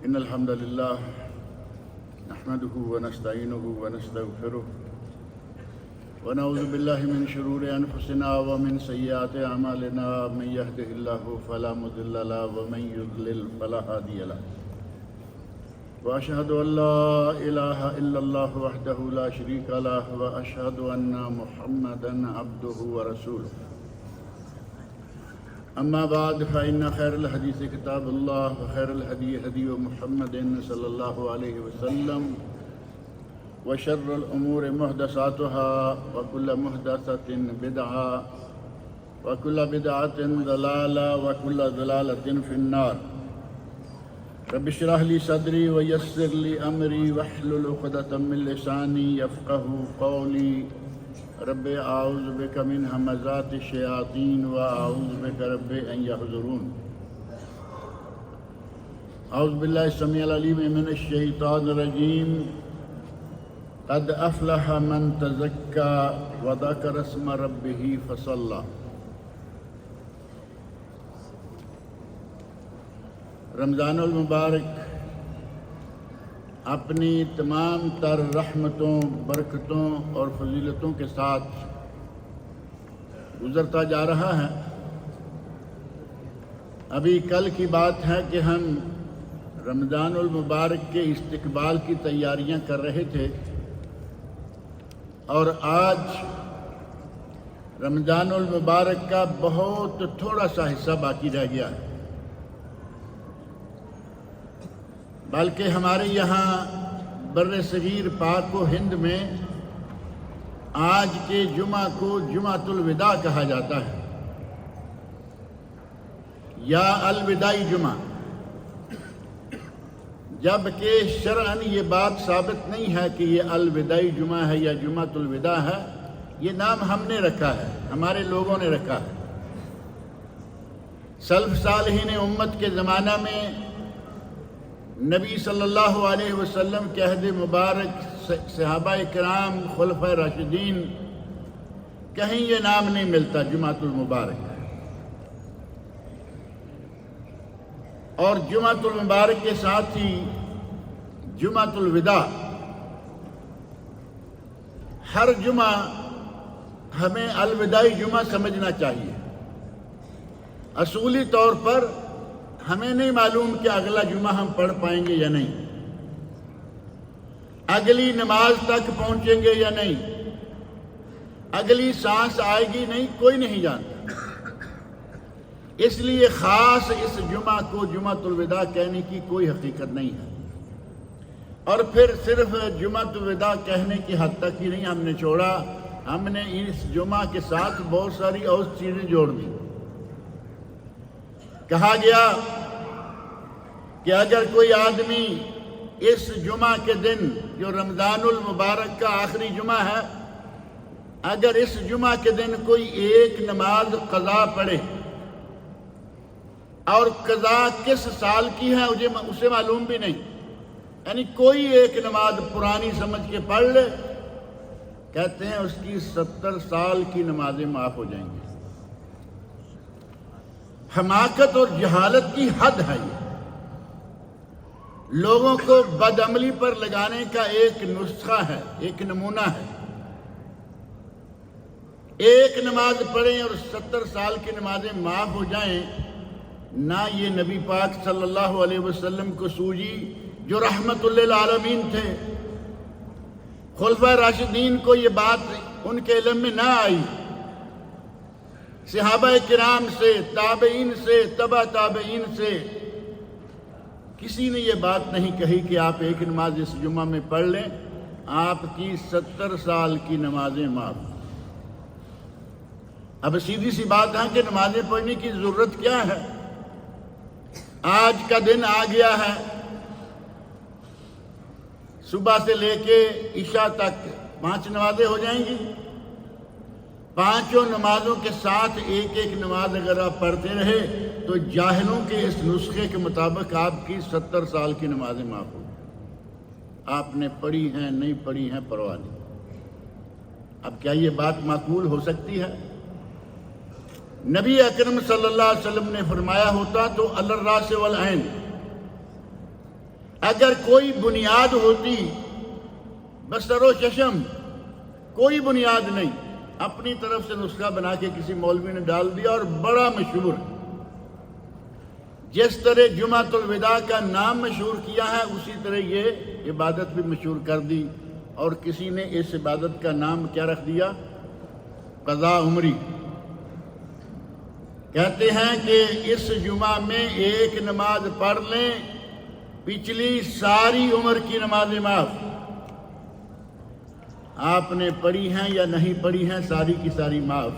إن الحمد لله نحمده ونستعينه ونستغفره ونعوذ بالله من شرور أنفسنا ومن سيئات أعمالنا من يهده الله فلا مضل له ومن يضلل فلا هادي له وأشهد أن لا إله إلا الله وحده لا شريك له وأشهد أن محمدا عبده ورسوله أما بعد فإن خير الحديث كتاب الله وخير الهدي هدي محمد صلى الله عليه وسلم وشر الأمور محدثاتها وكل محدثة بدعة وكل بدعة ضلالة وكل ضلالة في النار رب اشرح لي صدري ويسر لي أمري واحلل عقدة من لساني يفقهوا قولي رب أعوذ بك من همزات الشياطين وأعوذ بك رب أن يحضرون أعوذ بالله السميع العليم من الشيطان الرجيم قد أفلح من تزكى وذكر اسم ربه فصلى رمضان المبارک اپنی تمام تر رحمتوں، برکتوں اور فضیلتوں کے ساتھ گزرتا جا رہا ہے۔ ابھی کل کی بات ہے کہ ہم رمضان المبارک کے استقبال کی تیاریاں کر رہے تھے اور آج رمضان المبارک کا بہت تھوڑا سا حصہ باقی رہ گیا ہے، بلکہ ہمارے یہاں بر صغیر پاک و ہند میں آج کے جمعہ کو جمعۃ الوداع کہا جاتا ہے یا الوداعی جمعہ، جبکہ شرعاً یہ بات ثابت نہیں ہے کہ یہ الوداعی جمعہ ہے یا جمعۃ الوداع ہے۔ یہ نام ہم نے رکھا ہے، ہمارے لوگوں نے رکھا ہے۔ سلف صالحین امت کے زمانہ میں نبی صلی اللہ علیہ وسلم کے عہد مبارک، صحابہ کرام، خلفائے راشدین، کہیں یہ نام نہیں ملتا جمعۃ المبارک۔ اور جمعۃ المبارک کے ساتھ ہی جمعۃ الوداع، ہر جمعہ ہمیں الوداعی جمعہ سمجھنا چاہیے۔ اصولی طور پر ہمیں نہیں معلوم کہ اگلا جمعہ ہم پڑھ پائیں گے یا نہیں، اگلی نماز تک پہنچیں گے یا نہیں، اگلی سانس آئے گی نہیں، کوئی نہیں جانتا۔ اس لیے خاص اس جمعہ کو جمعۃ الوداع کہنے کی کوئی حقیقت نہیں ہے۔ اور پھر صرف جمعۃ الوداع کہنے کی حد تک ہی نہیں ہم نے چھوڑا، ہم نے اس جمعہ کے ساتھ بہت ساری اور چیزیں جوڑ دی۔ کہا گیا کہ اگر کوئی آدمی اس جمعہ کے دن جو رمضان المبارک کا آخری جمعہ ہے، اگر اس جمعہ کے دن کوئی ایک نماز قضا پڑھے، اور قضا کس سال کی ہے اسے معلوم بھی نہیں، یعنی کوئی ایک نماز پرانی سمجھ کے پڑھ لے، کہتے ہیں اس کی 70 سال کی نمازیں معاف ہو جائیں گی۔ حماقت اور جہالت کی حد ہے یہ، لوگوں کو بدعملی پر لگانے کا ایک نسخہ ہے، ایک نمونہ ہے۔ ایک نماز پڑھیں اور 70 سال کی نمازیں معاف ہو جائیں، نہ یہ نبی پاک صلی اللہ علیہ وسلم کو سوجی جو رحمت للعالمین تھے، خلفائے راشدین کو یہ بات ان کے علم میں نہ آئی، صحابہ کرام سے، تابعین سے، تبع تابعین سے کسی نے یہ بات نہیں کہی کہ آپ ایک نماز اس جمعہ میں پڑھ لیں، آپ کی 70 سال کی نمازیں معاف۔ اب سیدھی سی بات ہے کہ نمازیں پڑھنے کی ضرورت کیا ہے؟ آج کا دن آ گیا ہے، صبح سے لے کے عشاء تک 5 نمازیں ہو جائیں گی۔ 5 نمازوں کے ساتھ ایک ایک نماز اگر آپ پڑھتے رہے تو جاہلوں کے اس نسخے کے مطابق آپ کی 70 سال کی نمازیں معاف ہو۔ آپ نے پڑھی ہیں نہیں پڑھی ہیں پرواہ نہیں۔ اب کیا یہ بات معقول ہو سکتی ہے؟ نبی اکرم صلی اللہ علیہ وسلم نے فرمایا ہوتا تو الراس والعین، اگر کوئی بنیاد ہوتی، بسر و چشم کوئی بنیاد نہیں، اپنی طرف سے نسخہ بنا کے کسی مولوی نے ڈال دیا اور بڑا مشہور ہے، جس طرح جمعۃ الوداع کا نام مشہور کیا ہے اسی طرح یہ عبادت بھی مشہور کر دی، اور کسی نے اس عبادت کا نام کیا رکھ دیا؟ قضاء عمری۔ کہتے ہیں کہ اس جمعہ میں ایک نماز پڑھ لیں، پچھلی ساری عمر کی نمازیں معاف۔ آپ نے پڑھی ہیں یا نہیں پڑھی ہیں، ساری کی ساری معاف۔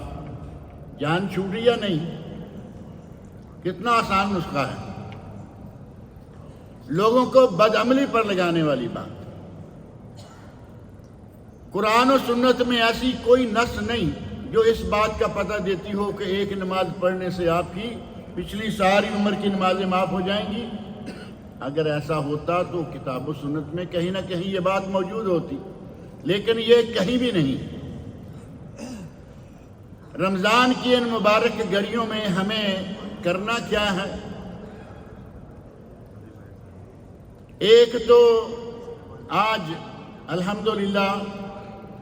جان چھوٹی یا نہیں؟ کتنا آسان نسخہ ہے، لوگوں کو بدعملی پر لگانے والی بات۔ قرآن و سنت میں ایسی کوئی نص نہیں جو اس بات کا پتہ دیتی ہو کہ ایک نماز پڑھنے سے آپ کی پچھلی ساری عمر کی نمازیں معاف ہو جائیں گی۔ اگر ایسا ہوتا تو کتاب و سنت میں کہیں نہ کہیں یہ بات موجود ہوتی، لیکن یہ کہیں بھی نہیں۔ رمضان کی ان مبارک گھڑیوں میں ہمیں کرنا کیا ہے؟ ایک تو آج الحمدللہ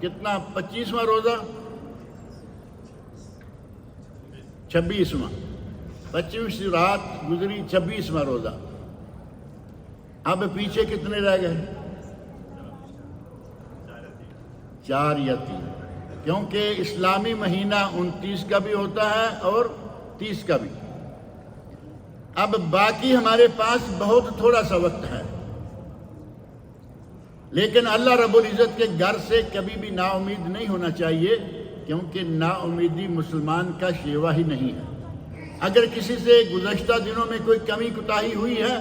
کتنا 25واں روزہ، 26واں، 25 رات گزری، 26واں روزہ۔ اب پیچھے کتنے رہ گئے؟ 4 یا 3، کیونکہ اسلامی مہینہ 29 کا بھی ہوتا ہے اور 30 کا بھی۔ اب باقی ہمارے پاس بہت تھوڑا سا وقت ہے، لیکن اللہ رب العزت کے گھر سے کبھی بھی نا امید نہیں ہونا چاہیے، کیونکہ نا امیدی مسلمان کا شیوا ہی نہیں ہے۔ اگر کسی سے گزشتہ دنوں میں کوئی کمی کوتاہی ہوئی ہے،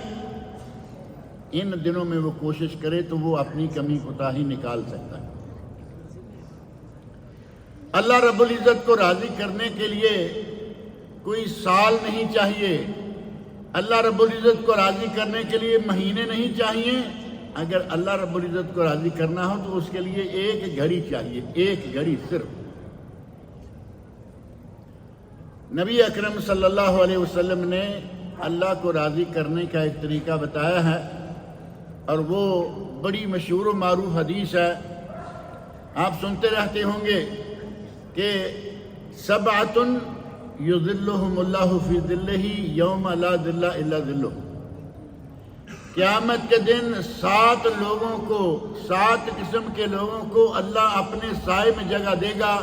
ان دنوں میں وہ کوشش کرے تو وہ اپنی کمی کوتاہی نکال سکتا ہے۔ اللہ رب العزت کو راضی کرنے کے لیے کوئی سال نہیں چاہیے، اللہ رب العزت کو راضی کرنے کے لیے مہینے نہیں چاہیے۔ اگر اللہ رب العزت کو راضی کرنا ہو تو اس کے لیے ایک گھڑی چاہیے، ایک گھڑی صرف۔ نبی اکرم صلی اللہ علیہ وسلم نے اللہ کو راضی کرنے کا ایک طریقہ بتایا ہے، اور وہ بڑی مشہور و معروف حدیث ہے، آپ سنتے رہتے ہوں گے کہ سبعۃ یظلھم اللہ فی ظلہ یوم لا ظل الا ظلہ۔ قیامت کے دن 7 لوگوں کو، 7 قسم کے لوگوں کو اللہ اپنے سائے میں جگہ دے گا،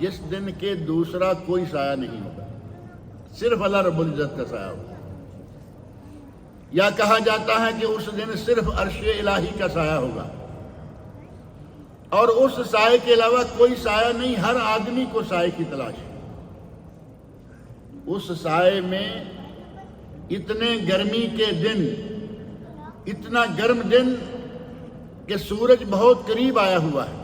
جس دن کے دوسرا کوئی سایہ نہیں ہوگا، صرف اللہ رب العزت کا سایہ ہوگا۔ یا کہا جاتا ہے کہ اس دن صرف عرش الہی کا سایہ ہوگا، اور اس سائے کے علاوہ کوئی سایہ نہیں، ہر آدمی کو سائے کی تلاش ہے۔ اس سائے میں اتنے گرمی کے دن، اتنا گرم دن کہ سورج بہت قریب آیا ہوا ہے،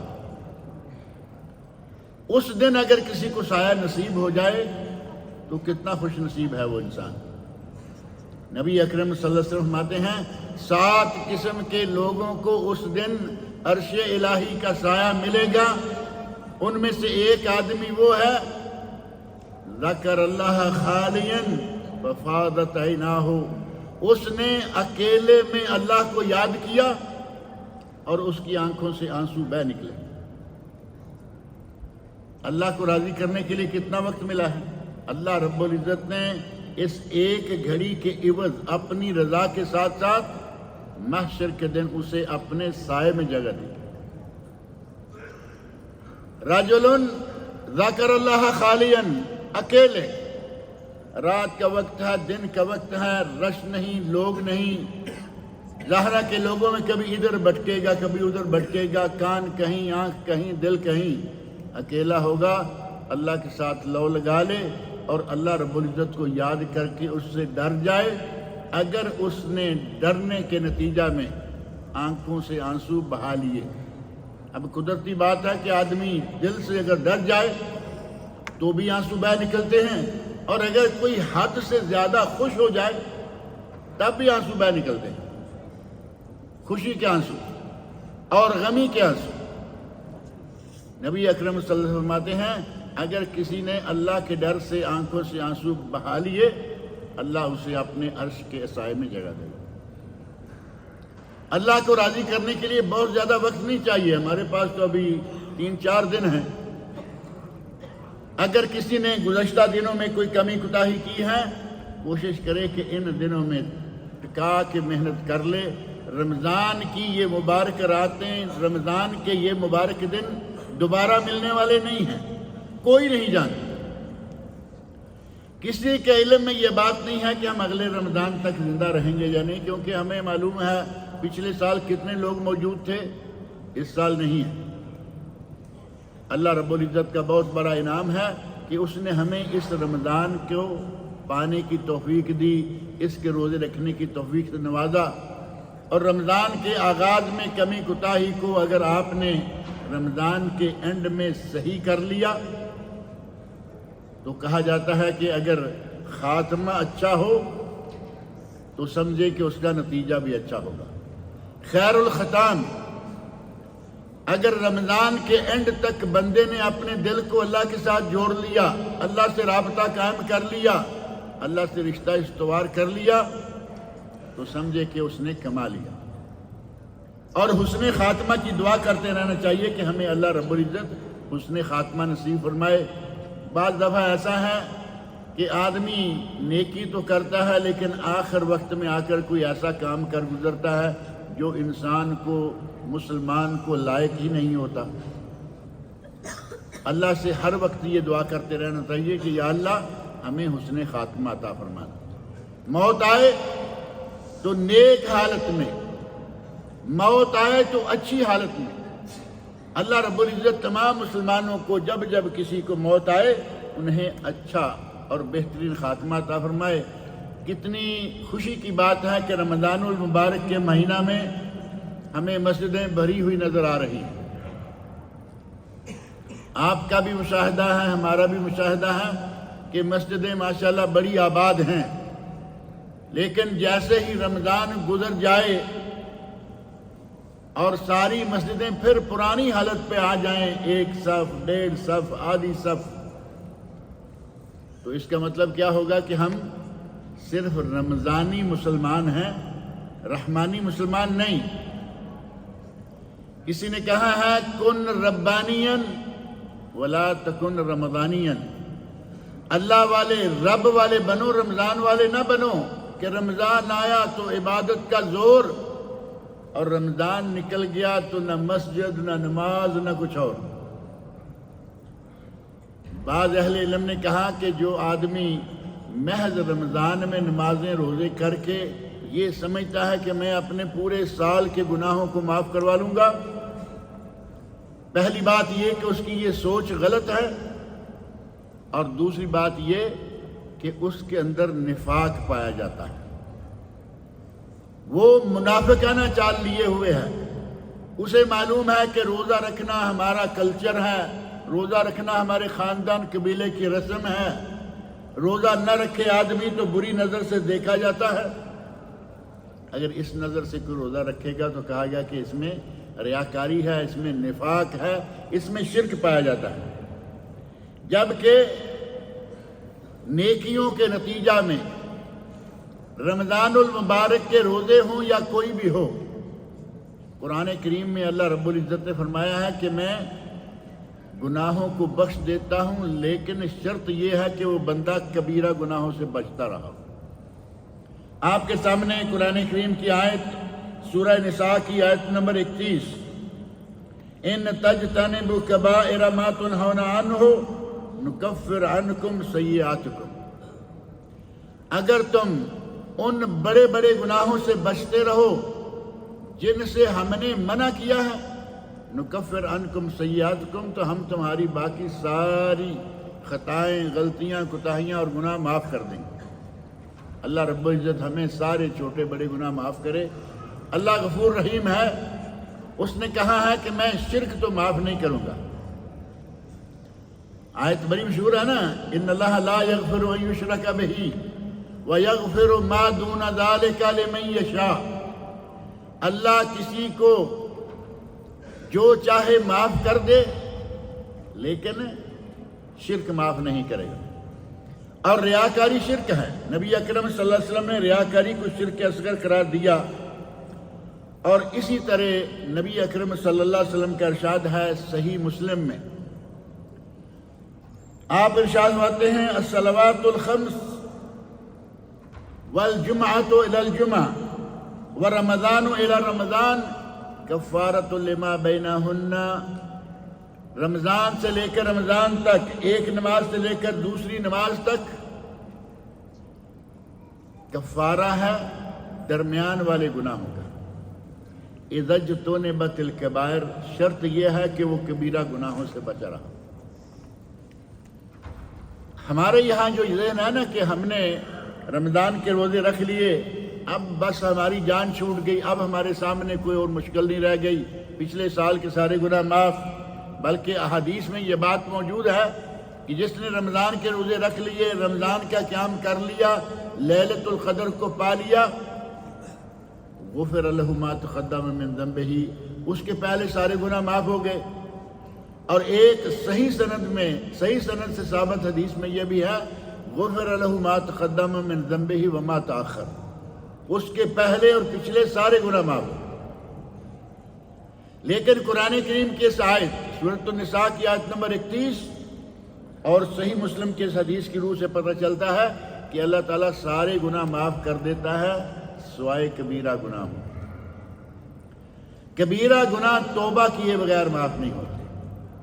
اس دن اگر کسی کو سایہ نصیب ہو جائے تو کتنا خوش نصیب ہے وہ انسان۔ نبی اکرم صلی اللہ علیہ وسلم فرماتے ہیں 7 قسم کے لوگوں کو اس دن عرش الہی کا سایہ ملے گا، ان میں سے ایک آدمی وہ ہے ذکر اللہ خالیا ففاضت عیناہ، اس نے اکیلے میں اللہ کو یاد کیا اور اس کی آنکھوں سے آنسو بہہ نکلے۔ اللہ کو راضی کرنے کے لیے کتنا وقت ملا ہے؟ اللہ رب العزت نے اس ایک گھڑی کے عوض اپنی رضا کے ساتھ ساتھ محشر کے دن اسے اپنے سائے میں جگہ دی۔ رجل ذکر اللہ خالیا، اکیلے، رات کا وقت ہے، دن کا وقت ہے، رش نہیں، لوگ نہیں، ظاہرہ کے لوگوں میں کبھی ادھر بھٹکے گا، کبھی ادھر بھٹکے گا، کان کہیں، آنکھ کہیں، دل کہیں، اکیلا ہوگا، اللہ کے ساتھ لو لگا لے اور اللہ رب العزت کو یاد کر کے اس سے ڈر جائے۔ اگر اس نے ڈرنے کے نتیجہ میں آنکھوں سے آنسو بہا لیے، اب قدرتی بات ہے کہ آدمی دل سے اگر ڈر جائے تو بھی آنسو بہہ نکلتے ہیں، اور اگر کوئی حد سے زیادہ خوش ہو جائے تب بھی آنسو بہہ نکلتے ہیں، خوشی کے آنسو اور غمی کے آنسو۔ نبی اکرم صلی اللہ علیہ وسلم فرماتے ہیں اگر کسی نے اللہ کے ڈر سے آنکھوں سے آنسو بہا لیے، اللہ اسے اپنے عرش کے سائے میں جگہ دے گا۔ اللہ کو راضی کرنے کے لیے بہت زیادہ وقت نہیں چاہیے، ہمارے پاس تو ابھی 3-4 دن ہیں۔ اگر کسی نے گزشتہ دنوں میں کوئی کمی کوتاہی کی ہے، کوشش کرے کہ ان دنوں میں ٹکا کے محنت کر لے۔ رمضان کی یہ مبارک راتیں، رمضان کے یہ مبارک دن دوبارہ ملنے والے نہیں ہیں، کوئی نہیں جانتا۔ کسی کے علم میں یہ بات نہیں ہے کہ ہم اگلے رمضان تک زندہ رہیں گے یا نہیں، کیونکہ ہمیں معلوم ہے پچھلے سال کتنے لوگ موجود تھے، اس سال نہیں ہے۔ اللہ رب العزت کا بہت بڑا انعام ہے کہ اس نے ہمیں اس رمضان کو پانے کی توفیق دی، اس کے روزے رکھنے کی توفیق سے نوازا۔ اور رمضان کے آغاز میں کمی کوتاہی کو اگر آپ نے رمضان کے اینڈ میں صحیح کر لیا تو کہا جاتا ہے کہ اگر خاتمہ اچھا ہو تو سمجھے کہ اس کا نتیجہ بھی اچھا ہوگا۔ خیر الختام، اگر رمضان کے اینڈ تک بندے نے اپنے دل کو اللہ کے ساتھ جوڑ لیا، اللہ سے رابطہ قائم کر لیا، اللہ سے رشتہ استوار کر لیا، تو سمجھے کہ اس نے کما لیا۔ اور حسن خاتمہ کی دعا کرتے رہنا چاہیے کہ ہمیں اللہ رب العزت حسن خاتمہ نصیب فرمائے۔ بعض دفعہ ایسا ہے کہ آدمی نیکی تو کرتا ہے لیکن آخر وقت میں آ کر کوئی ایسا کام کر گزرتا ہے جو انسان کو، مسلمان کو لائق ہی نہیں ہوتا۔ اللہ سے ہر وقت یہ دعا کرتے رہنا چاہیے کہ یا اللہ ہمیں حسن خاتمہ عطا فرمانا۔ موت آئے تو نیک حالت میں، موت آئے تو اچھی حالت میں۔ اللہ رب العزت تمام مسلمانوں کو جب جب کسی کو موت آئے انہیں اچھا اور بہترین خاتمہ عطا فرمائے۔ کتنی خوشی کی بات ہے کہ رمضان المبارک کے مہینہ میں ہمیں مسجدیں بھری ہوئی نظر آ رہی ہیں۔ آپ کا بھی مشاہدہ ہے، ہمارا بھی مشاہدہ ہے کہ مسجدیں ماشاءاللہ بڑی آباد ہیں، لیکن جیسے ہی رمضان گزر جائے اور ساری مسجدیں پھر پرانی حالت پہ آ جائیں، 1 صف، 1.5 صف، آدھی صف، تو اس کا مطلب کیا ہوگا کہ ہم صرف رمضانی مسلمان ہیں، رحمانی مسلمان نہیں۔ کسی نے کہا ہے کن ربانین ولا تکن رمضانین، اللہ والے، رب والے بنو، رمضان والے نہ بنو کہ رمضان آیا تو عبادت کا زور اور رمضان نکل گیا تو نہ مسجد، نہ نماز، نہ کچھ اور۔ بعض اہل علم نے کہا کہ جو آدمی محض رمضان میں نمازیں روزے کر کے یہ سمجھتا ہے کہ میں اپنے پورے سال کے گناہوں کو معاف کروا لوں گا، پہلی بات یہ کہ اس کی یہ سوچ غلط ہے، اور دوسری بات یہ کہ اس کے اندر نفاق پایا جاتا ہے۔ وہ منافقانہ چال لیے ہوئے ہے۔ اسے معلوم ہے کہ روزہ رکھنا ہمارا کلچر ہے، روزہ رکھنا ہمارے خاندان قبیلے کی رسم ہے، روزہ نہ رکھے آدمی تو بری نظر سے دیکھا جاتا ہے۔ اگر اس نظر سے کوئی روزہ رکھے گا تو کہا گیا کہ اس میں ریاکاری ہے، اس میں نفاق ہے، اس میں شرک پایا جاتا ہے۔ جبکہ نیکیوں کے نتیجہ میں رمضان المبارک کے روزے ہوں یا کوئی بھی ہو، قرآن کریم میں اللہ رب العزت نے فرمایا ہے کہ میں گناہوں کو بخش دیتا ہوں، لیکن شرط یہ ہے کہ وہ بندہ کبیرہ گناہوں سے بچتا رہا۔ آپ کے سامنے قرآن کریم کی آیت سورہ نساء کی آیت نمبر 31، ان تجتنبوا کبائر ما تنہون عنہ نکفر عنکم سیئاتکم، اگر تم ان بڑے بڑے گناہوں سے بچتے رہو جن سے ہم نے منع کیا ہے، نکفر عنکم سیئاتکم، تو ہم تمہاری باقی ساری خطائیں، غلطیاں، کوتاہیاں اور گناہ معاف کر دیں گے۔ اللہ رب العزت ہمیں سارے چھوٹے بڑے گناہ معاف کرے۔ اللہ غفور رحیم ہے، اس نے کہا ہے کہ میں شرک تو معاف نہیں کروں گا۔ آیت بڑی مشہور ہے نا، ان اللہ لا یغفر ان یشرک بہ ویغفر ما دون ذلک لمن یشاء، اللہ کسی کو جو چاہے معاف کر دے لیکن شرک معاف نہیں کرے گا۔ اور ریاکاری شرک ہے، نبی اکرم صلی اللہ علیہ وسلم نے ریاکاری کو شرک اصغر قرار دیا، اور اسی طرح نبی اکرم صلی اللہ علیہ وسلم کا ارشاد ہے صحیح مسلم میں، آپ ارشاد فرماتے ہیں الصلوات الخمس والجمعۃ الی الجمعہ ورمضان الی رمضان کفارۃ لما بینہن، رمضان سے لے کر رمضان تک، ایک نماز سے لے کر دوسری نماز تک کفارہ ہے درمیان والے گناہوں کا۔ اذا اجتنبت الکبائر، شرط یہ ہے کہ وہ کبیرہ گناہوں سے بچا رہا۔ ہمارے یہاں جو ذہن ہے نا کہ ہم نے رمضان کے روزے رکھ لیے، اب بس ہماری جان چھوٹ گئی، اب ہمارے سامنے کوئی اور مشکل نہیں رہ گئی، پچھلے سال کے سارے گناہ معاف، بلکہ احادیث میں یہ بات موجود ہے کہ جس نے رمضان کے روزے رکھ لیے، رمضان کا قیام کر لیا، لیلۃ القدر کو پا لیا، غفر لہ ما تقدم من ذنبہ، اس کے پہلے سارے گناہ معاف ہو گئے۔ اور ایک صحیح سند سے ثابت حدیث میں یہ بھی ہے غفر لہ ما تقدم من ذنبہ وما تأخر، اس کے پہلے اور پچھلے سارے گناہ معاف ہو۔ لیکن قرآن کریم کی اس آیت سورۃ النساء کی آیت نمبر 31 اور صحیح مسلم کے اس حدیث کی روح سے پتہ چلتا ہے کہ اللہ تعالیٰ سارے گناہ معاف کر دیتا ہے سوائے کبیرہ گناہ۔ کبیرہ گناہ توبہ کیے بغیر معاف نہیں ہوتے،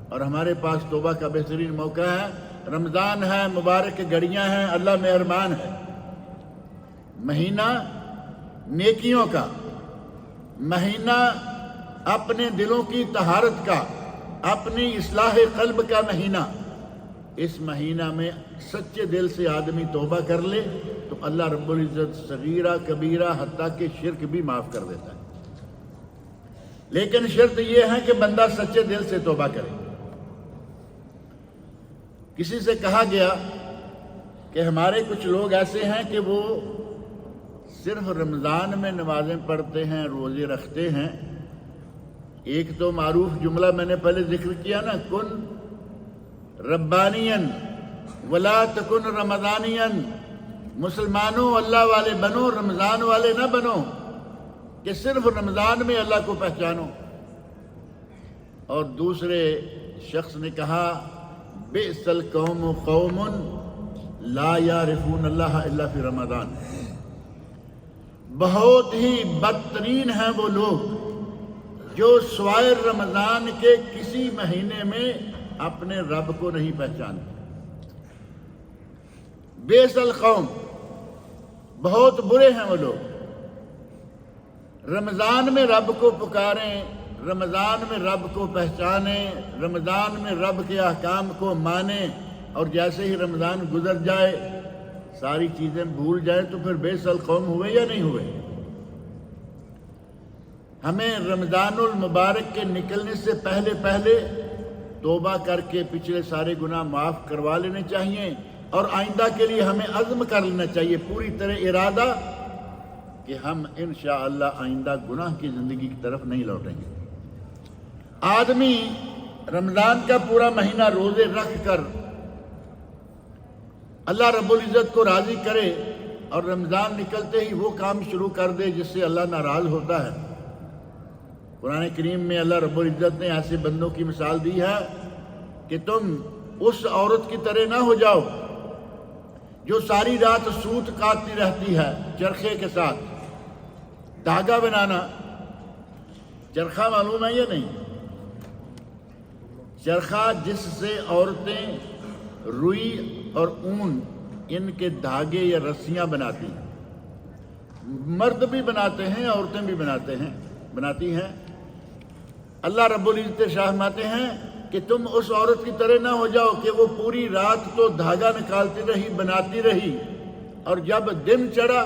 اور ہمارے پاس توبہ کا بہترین موقع ہے، رمضان ہے، مبارک گھڑیاں ہیں، اللہ مہربان ہے، مہینہ نیکیوں کا، مہینہ اپنے دلوں کی طہارت کا، اپنی اصلاح قلب کا مہینہ۔ اس مہینہ میں سچے دل سے آدمی توبہ کر لے تو اللہ رب العزت صغیرہ کبیرہ حتیٰ کہ شرک بھی معاف کر دیتا ہے۔ لیکن شرط یہ ہے کہ بندہ سچے دل سے توبہ کرے۔ کسی سے کہا گیا کہ ہمارے کچھ لوگ ایسے ہیں کہ وہ صرف رمضان میں نمازیں پڑھتے ہیں، روزے رکھتے ہیں۔ ایک تو معروف جملہ میں نے پہلے ذکر کیا نا، کن ربانین ولا تکن رمضانین، مسلمانوں اللہ والے بنو، رمضان والے نہ بنو کہ صرف رمضان میں اللہ کو پہچانو۔ اور دوسرے شخص نے کہا بئس القوم قوم لا یعرفون اللہ الا فی رمضان، بہت ہی بدترین ہیں وہ لوگ جو سوائے رمضان کے کسی مہینے میں اپنے رب کو نہیں پہچانتے۔ بئس القوم، بہت برے ہیں وہ لوگ، رمضان میں رب کو پکاریں، رمضان میں رب کو پہچانیں، رمضان میں رب کے احکام کو مانیں، اور جیسے ہی رمضان گزر جائے ساری چیزیں بھول جائیں تو پھر بئس القوم ہوئے یا نہیں ہوئے۔ ہمیں رمضان المبارک کے نکلنے سے پہلے توبہ کر کے پچھلے سارے گناہ معاف کروا لینے چاہیے، اور آئندہ کے لیے ہمیں عزم کر لینا چاہیے، پوری طرح ارادہ کہ ہم انشاءاللہ آئندہ گناہ کی زندگی کی طرف نہیں لوٹیں گے۔ آدمی رمضان کا پورا مہینہ روزے رکھ کر اللہ رب العزت کو راضی کرے اور رمضان نکلتے ہی وہ کام شروع کر دے جس سے اللہ ناراض ہوتا ہے۔ قرآن کریم میں اللہ رب العزت نے ایسے بندوں کی مثال دی ہے کہ تم اس عورت کی طرح نہ ہو جاؤ جو ساری رات سوت کاٹتی رہتی ہے چرخے کے ساتھ۔ دھاگا بنانا، چرخہ معلوم ہے یا نہیں؟ چرخہ جس سے عورتیں روئی اور اون ان کے دھاگے یا رسیاں بناتی ہیں، مرد بھی بناتے ہیں، عورتیں بھی بناتی ہیں۔ اللہ رب العزت ارشاد فرماتے ہیں کہ تم اس عورت کی طرح نہ ہو جاؤ کہ وہ پوری رات تو دھاگا نکالتی رہی، بناتی رہی، اور جب دن چڑھا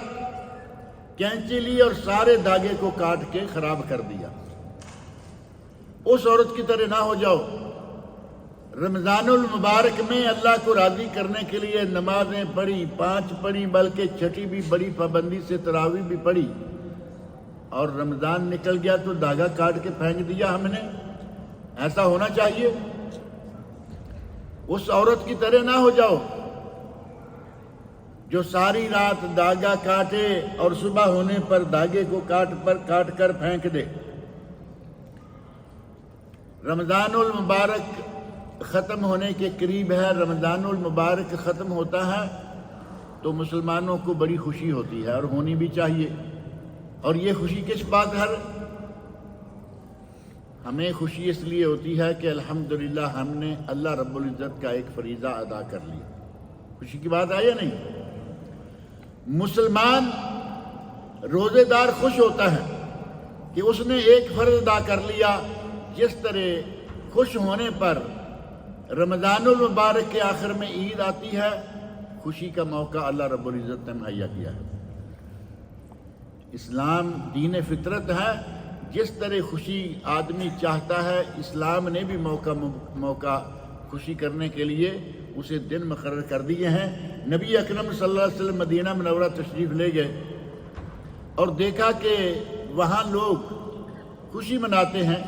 کینچی لی اور سارے دھاگے کو کاٹ کے خراب کر دیا۔ اس عورت کی طرح نہ ہو جاؤ۔ رمضان المبارک میں اللہ کو راضی کرنے کے لیے نمازیں پڑھی، 5 پڑھی، بلکہ 6 بھی بڑی پابندی سے تراویح بھی پڑھی، اور رمضان نکل گیا تو دھاگا کاٹ کے پھینک دیا ہم نے۔ ایسا ہونا چاہیے؟ اس عورت کی طرح نہ ہو جاؤ۔ جو ساری رات داغا کاٹے اور صبح ہونے پر داغے کو کاٹ کر پھینک دے۔ رمضان المبارک ختم ہونے کے قریب ہے۔ رمضان المبارک ختم ہوتا ہے تو مسلمانوں کو بڑی خوشی ہوتی ہے اور ہونی بھی چاہیے۔ اور یہ خوشی کس بات ہے؟ ہمیں خوشی اس لیے ہوتی ہے کہ الحمدللہ ہم نے اللہ رب العزت کا ایک فریضہ ادا کر لیا۔ خوشی کی بات آئی یا نہیں؟ مسلمان روزے دار خوش ہوتا ہے کہ اس نے ایک فرض ادا کر لیا۔ جس طرح خوش ہونے پر رمضان المبارک کے آخر میں عید آتی ہے، خوشی کا موقع اللہ رب العزت نے مہیا کیا ہے۔ اسلام دین فطرت ہے۔ جس طرح خوشی آدمی چاہتا ہے، اسلام نے بھی موقع خوشی کرنے کے لیے اسے دن مقرر کر دیے ہیں۔ نبی اکرم صلی اللہ علیہ وسلم مدینہ منورہ تشریف لے گئے اور دیکھا کہ وہاں لوگ خوشی مناتے ہیں۔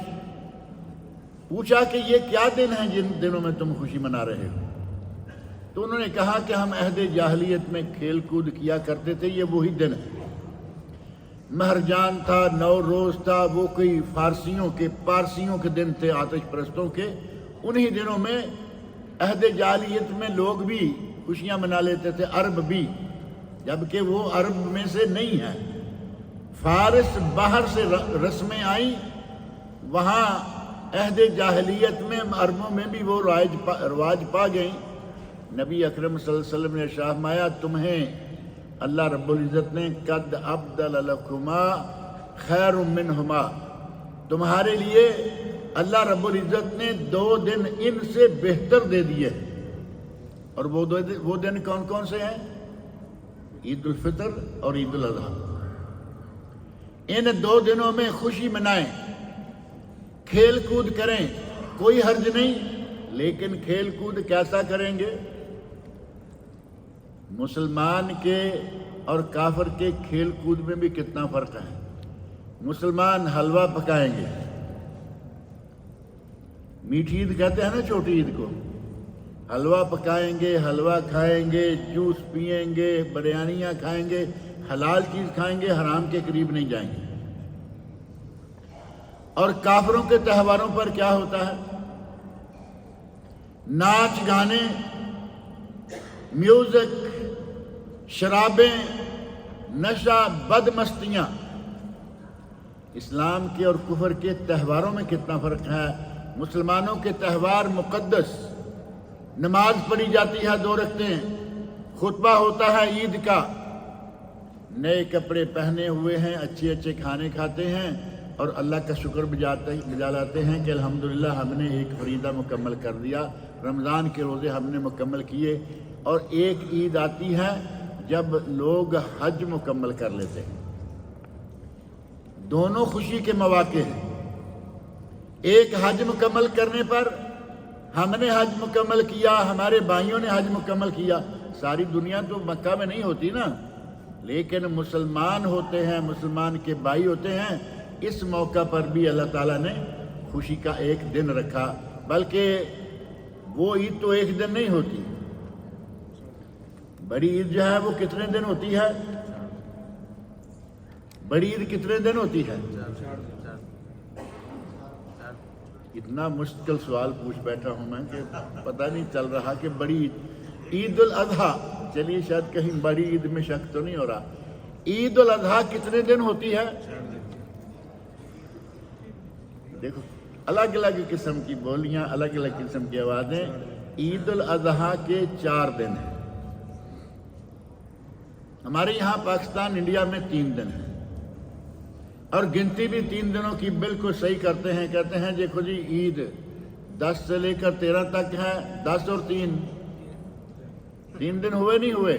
پوچھا کہ یہ کیا دن ہیں جن دنوں میں تم خوشی منا رہے ہو؟ تو انہوں نے کہا کہ ہم عہد جاہلیت میں کھیل کود کیا کرتے تھے، یہ وہی دن ہے۔ مہرجان تھا، نوروز تھا، وہ کوئی پارسیوں کے دن تھے، آتش پرستوں کے۔ انہی دنوں میں عہد جاہلیت میں لوگ بھی خوشیاں منا لیتے تھے، عرب بھی، جبکہ وہ عرب میں سے نہیں ہیں۔ فارس باہر سے رسمیں آئیں، وہاں عہد جاہلیت میں عربوں میں بھی وہ رواج پا گئیں۔ نبی اکرم صلی اللہ علیہ وسلم نے ارشاد فرمایا، تمہیں اللہ رب العزت نے قد ابدل لکما خیر منہما، تمہارے لیے اللہ رب العزت نے 2 دن ان سے بہتر دے دیے۔ اور وہ دن کون کون سے ہیں؟ عید الفطر اور عید الاضحیٰ۔ ان 2 دنوں میں خوشی منائیں، کھیل کود کریں، کوئی حرج نہیں، لیکن کھیل کود کیسا کریں گے؟ مسلمان کے اور کافر کے کھیل کود میں بھی کتنا فرق ہے۔ مسلمان حلوہ پکائیں گے، میٹھی عید کہتے ہیں نا چھوٹی عید کو، حلوہ پکائیں گے، حلوہ کھائیں گے، جوس پئیں گے، بریانیاں کھائیں گے، حلال چیز کھائیں گے، حرام کے قریب نہیں جائیں گے۔ اور کافروں کے تہواروں پر کیا ہوتا ہے؟ ناچ گانے، میوزک، شرابیں، نشہ، بد مستیاں۔ اسلام کے اور کفر کے تہواروں میں کتنا فرق ہے۔ مسلمانوں کے تہوار مقدس، نماز پڑھی جاتی ہے 2 رکعتیں، خطبہ ہوتا ہے عید کا، نئے کپڑے پہنے ہوئے ہیں، اچھے اچھے کھانے کھاتے ہیں اور اللہ کا شکر بجا لاتے ہیں کہ الحمدللہ ہم نے ایک فریضہ مکمل کر دیا، رمضان کے روزے ہم نے مکمل کیے۔ اور ایک عید آتی ہے جب لوگ حج مکمل کر لیتے ہیں۔ دونوں خوشی کے مواقع ہیں۔ ایک حج مکمل کرنے پر ہم نے حج مکمل کیا، ہمارے بھائیوں نے حج مکمل کیا۔ ساری دنیا تو مکہ میں نہیں ہوتی نا، لیکن مسلمان ہوتے ہیں، مسلمان کے بھائی ہوتے ہیں۔ اس موقع پر بھی اللہ تعالیٰ نے خوشی کا ایک دن رکھا، بلکہ وہ عید تو ایک دن نہیں ہوتی۔ بڑی عید جو ہے وہ کتنے دن ہوتی ہے؟ بڑی عید کتنے دن ہوتی ہے؟ اتنا مشکل سوال پوچھ بیٹھا ہوں میں کہ پتہ نہیں چل رہا کہ بڑی عید الاضحیٰ، چلیے شاید کہیں بڑی عید میں شک تو نہیں ہو رہا، عید الاضحیٰ کتنے دن ہوتی ہے؟ دیکھو الگ الگ قسم کی بولیاں، الگ الگ قسم کی آوازیں۔ عید الاضحیٰ کے 4 دن ہیں۔ ہمارے یہاں پاکستان انڈیا میں 3 دن ہیں، اور گنتی بھی 3 دنوں کی بالکل صحیح کرتے ہیں۔ کہتے ہیں دیکھو جی عید 10 سے لے کر 13 تک ہے، 10 اور 3 دن ہوئے نہیں ہوئے؟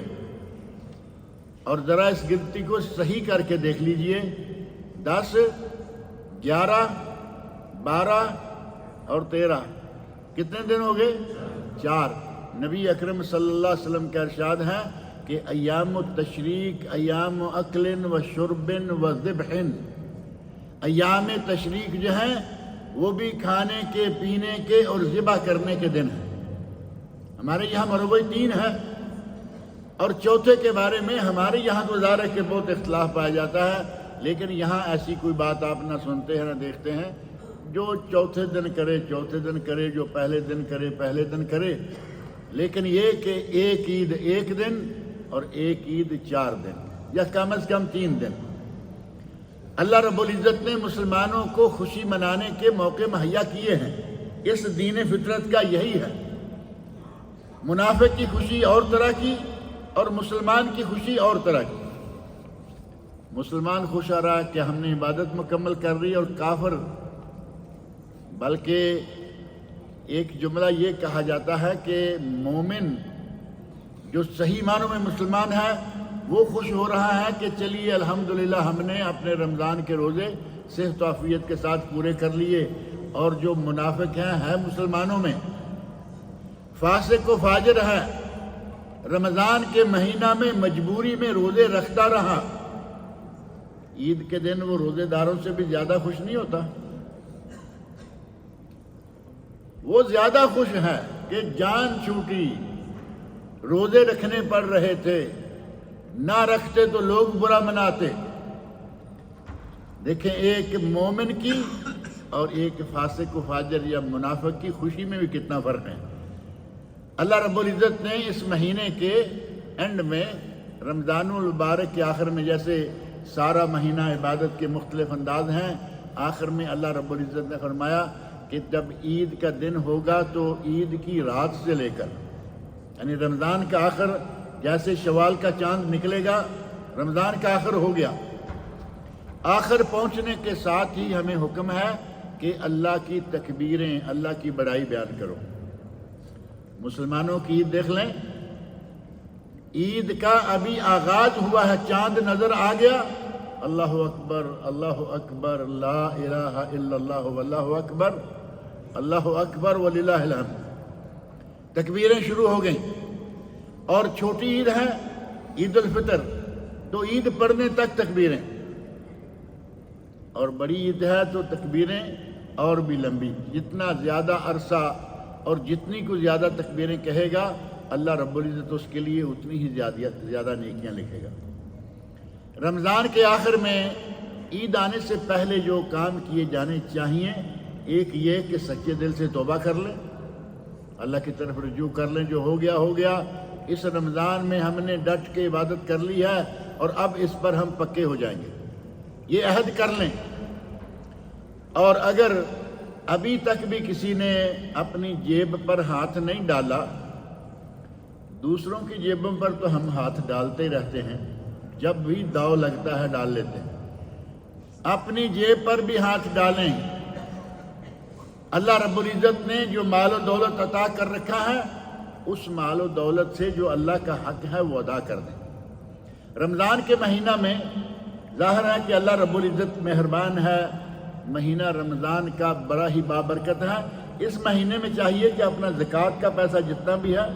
اور ذرا اس گنتی کو صحیح کر کے دیکھ لیجئے، 10، 11، 12 اور 13 کتنے دن ہو گئے؟ 4۔ نبی اکرم صلی اللہ علیہ وسلم کا ارشاد ہے کہ ایام التشریق ایام اکل و شرب و ذبح، ایام تشریق جو ہیں وہ بھی کھانے کے، پینے کے اور ذبح کرنے کے دن ہیں۔ ہمارے یہاں مروی 3 ہے، اور چوتھے کے بارے میں ہمارے یہاں تو ظاہر ہے کہ بہت اختلاف پایا جاتا ہے، لیکن یہاں ایسی کوئی بات آپ نہ سنتے ہیں نہ دیکھتے ہیں۔ جو چوتھے دن کرے چوتھے دن کرے، جو پہلے دن کرے پہلے دن کرے، لیکن یہ کہ ایک عید ایک دن اور ایک عید 4 دن یا کم از کم 3 دن۔ اللہ رب العزت نے مسلمانوں کو خوشی منانے کے موقع مہیا کیے ہیں۔ اس دین فطرت کا یہی ہے۔ منافق کی خوشی اور طرح کی اور مسلمان کی خوشی اور طرح کی۔ مسلمان خوش آ رہا کہ ہم نے عبادت مکمل کر لی، اور کافر، بلکہ ایک جملہ یہ کہا جاتا ہے کہ مومن جو صحیح معنوں میں مسلمان ہے وہ خوش ہو رہا ہے کہ چلیے الحمدللہ ہم نے اپنے رمضان کے روزے صحت و عافیت کے ساتھ پورے کر لیے، اور جو منافق ہے مسلمانوں میں، فاسق و فاجر ہے، رمضان کے مہینہ میں مجبوری میں روزے رکھتا رہا، عید کے دن وہ روزے داروں سے بھی زیادہ خوش نہیں ہوتا۔ وہ زیادہ خوش ہے کہ جان چھوٹی، روزے رکھنے پڑ رہے تھے، نہ رکھتے تو لوگ برا مناتے۔ دیکھیں ایک مومن کی اور ایک فاسق و فاجر یا منافق کی خوشی میں بھی کتنا فرق ہے۔ اللہ رب العزت نے اس مہینے کے اینڈ میں، رمضان المبارک کے آخر میں، جیسے سارا مہینہ عبادت کے مختلف انداز ہیں، آخر میں اللہ رب العزت نے فرمایا کہ جب عید کا دن ہوگا تو عید کی رات سے لے کر، یعنی رمضان کا آخر، جیسے شوال کا چاند نکلے گا، رمضان کا آخر ہو گیا، آخر پہنچنے کے ساتھ ہی ہمیں حکم ہے کہ اللہ کی تکبیریں، اللہ کی بڑائی بیان کرو۔ مسلمانوں کی عید دیکھ لیں، عید کا ابھی آغاز ہوا ہے، چاند نظر آ گیا، اللہ اکبر لا الہ الا اللہ واللہ اکبر وللہ الحمد، تکبیریں شروع ہو گئیں۔ اور چھوٹی عید ہے عید الفطر، تو عید پڑھنے تک تکبیریں، اور بڑی عید ہے تو تکبیریں اور بھی لمبی۔ جتنا زیادہ عرصہ اور جتنی کو زیادہ تکبیریں کہے گا، اللہ رب العزت اس کے لیے اتنی ہی زیادہ نیکیاں لکھے گا۔ رمضان کے آخر میں عید آنے سے پہلے جو کام کیے جانے چاہیے، ایک یہ کہ سچے دل سے توبہ کر لیں، اللہ کی طرف رجوع کر لیں، جو ہو گیا ہو گیا، اس رمضان میں ہم نے ڈٹ کے عبادت کر لی ہے اور اب اس پر ہم پکے ہو جائیں گے، یہ عہد کر لیں۔ اور اگر ابھی تک بھی کسی نے اپنی جیب پر ہاتھ نہیں ڈالا، دوسروں کی جیبوں پر تو ہم ہاتھ ڈالتے رہتے ہیں، جب بھی داؤ لگتا ہے ڈال لیتے ہیں، اپنی جیب پر بھی ہاتھ ڈالیں۔ اللہ رب العزت نے جو مال و دولت عطا کر رکھا ہے، اس مال و دولت سے جو اللہ کا حق ہے وہ ادا کر دیں۔ رمضان کے مہینہ میں ظاہر ہے کہ اللہ رب العزت مہربان ہے، مہینہ رمضان کا بڑا ہی بابرکت ہے۔ اس مہینے میں چاہیے کہ اپنا زکوٰۃ کا پیسہ جتنا بھی ہے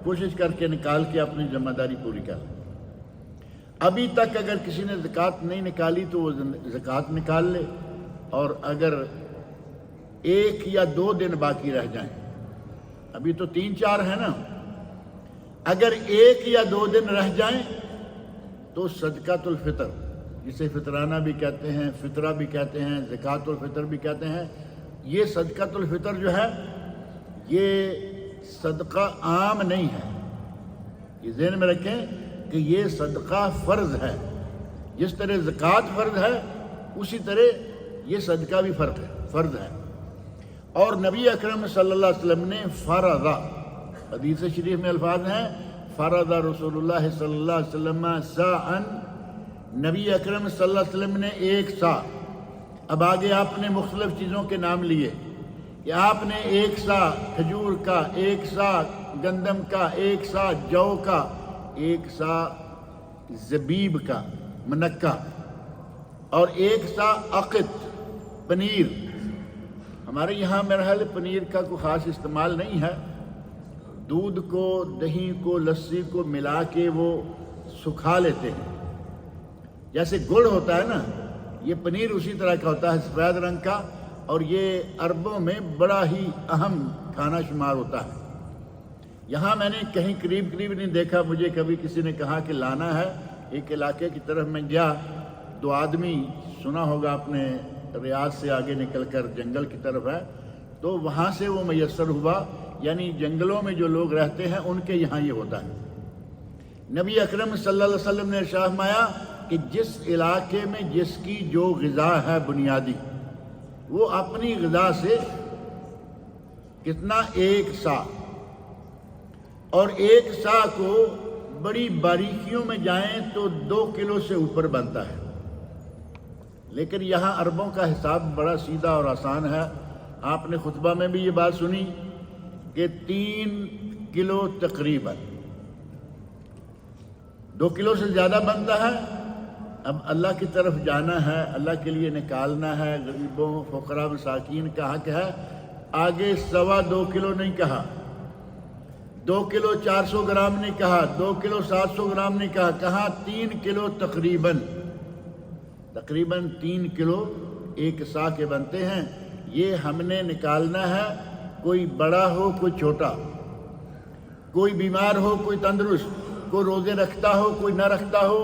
کوشش کر کے نکال کے اپنی ذمہ داری پوری کر لیں۔ ابھی تک اگر کسی نے زکوٰۃ نہیں نکالی تو وہ زکوٰۃ نکال لے، اور اگر 1 یا 2 دن باقی رہ جائیں، ابھی تو 3-4 ہیں نا، اگر 1 یا 2 دن رہ جائیں تو صدقۃ الفطر، جسے فطرانہ بھی کہتے ہیں، فطرہ بھی کہتے ہیں، زکوٰۃ الفطر بھی کہتے ہیں، یہ صدقۃ الفطر جو ہے یہ صدقہ عام نہیں ہے، یہ ذہن میں رکھیں کہ یہ صدقہ فرض ہے۔ جس طرح زکوٰۃ فرض ہے اسی طرح یہ صدقہ بھی فرض ہے۔ اور نبی اکرم صلی اللہ علیہ وسلم نے فرض، حدیث شریف میں الفاظ ہیں فرض رسول اللہ صلی اللہ علیہ وسلم ساعًا، نبی اکرم صلی اللہ علیہ وسلم نے 1 سا۔ اب آگے آپ نے مختلف چیزوں کے نام لیے، کہ آپ نے 1 سا کھجور کا، 1 سا گندم کا، 1 سا جو کا، 1 سا زبیب کا منکہ، اور 1 سا عقد پنیر۔ ہمارے یہاں مرحل پنیر کا کوئی خاص استعمال نہیں ہے، دودھ کو، دہی کو، لسی کو ملا کے وہ سکھا لیتے ہیں، جیسے گڑ ہوتا ہے نا، یہ پنیر اسی طرح کا ہوتا ہے، سفید رنگ کا، اور یہ عربوں میں بڑا ہی اہم کھانا شمار ہوتا ہے۔ یہاں میں نے کہیں قریب نہیں دیکھا، مجھے کبھی کسی نے کہا کہ لانا ہے۔ ایک علاقے کی طرف میں گیا، 2 آدمی، سنا ہوگا اپنے ریاض سے آگے نکل کر جنگل کی طرف ہے، تو وہاں سے وہ میسر ہوا، یعنی جنگلوں میں جو لوگ رہتے ہیں ان کے یہاں یہ ہوتا ہے۔ نبی اکرم صلی اللہ علیہ وسلم نے ارشاد فرمایا کہ جس علاقے میں جس کی جو غذا ہے بنیادی، وہ اپنی غذا سے کتنا 1 سا، اور 1 سا کو بڑی باریکیوں میں جائیں تو 2 کلو سے اوپر بنتا ہے، لیکن یہاں عربوں کا حساب بڑا سیدھا اور آسان ہے۔ آپ نے خطبہ میں بھی یہ بات سنی کہ 3 کلو تقریباً 2 کلو سے زیادہ بنتا ہے۔ اب اللہ کی طرف جانا ہے، اللہ کے لیے نکالنا ہے، غریبوں فقراء مساکین کا حق ہے۔ آگے 2.25 کلو نہیں کہا، 2 کلو 400 گرام نہیں کہا، 2 کلو 700 گرام نہیں کہا، کہا 3 کلو تقریباً 3 کلو 1 سا کے بنتے ہیں۔ یہ ہم نے نکالنا ہے، کوئی بڑا ہو کوئی چھوٹا، کوئی بیمار ہو کوئی تندرست، کوئی روزے رکھتا ہو کوئی نہ رکھتا ہو،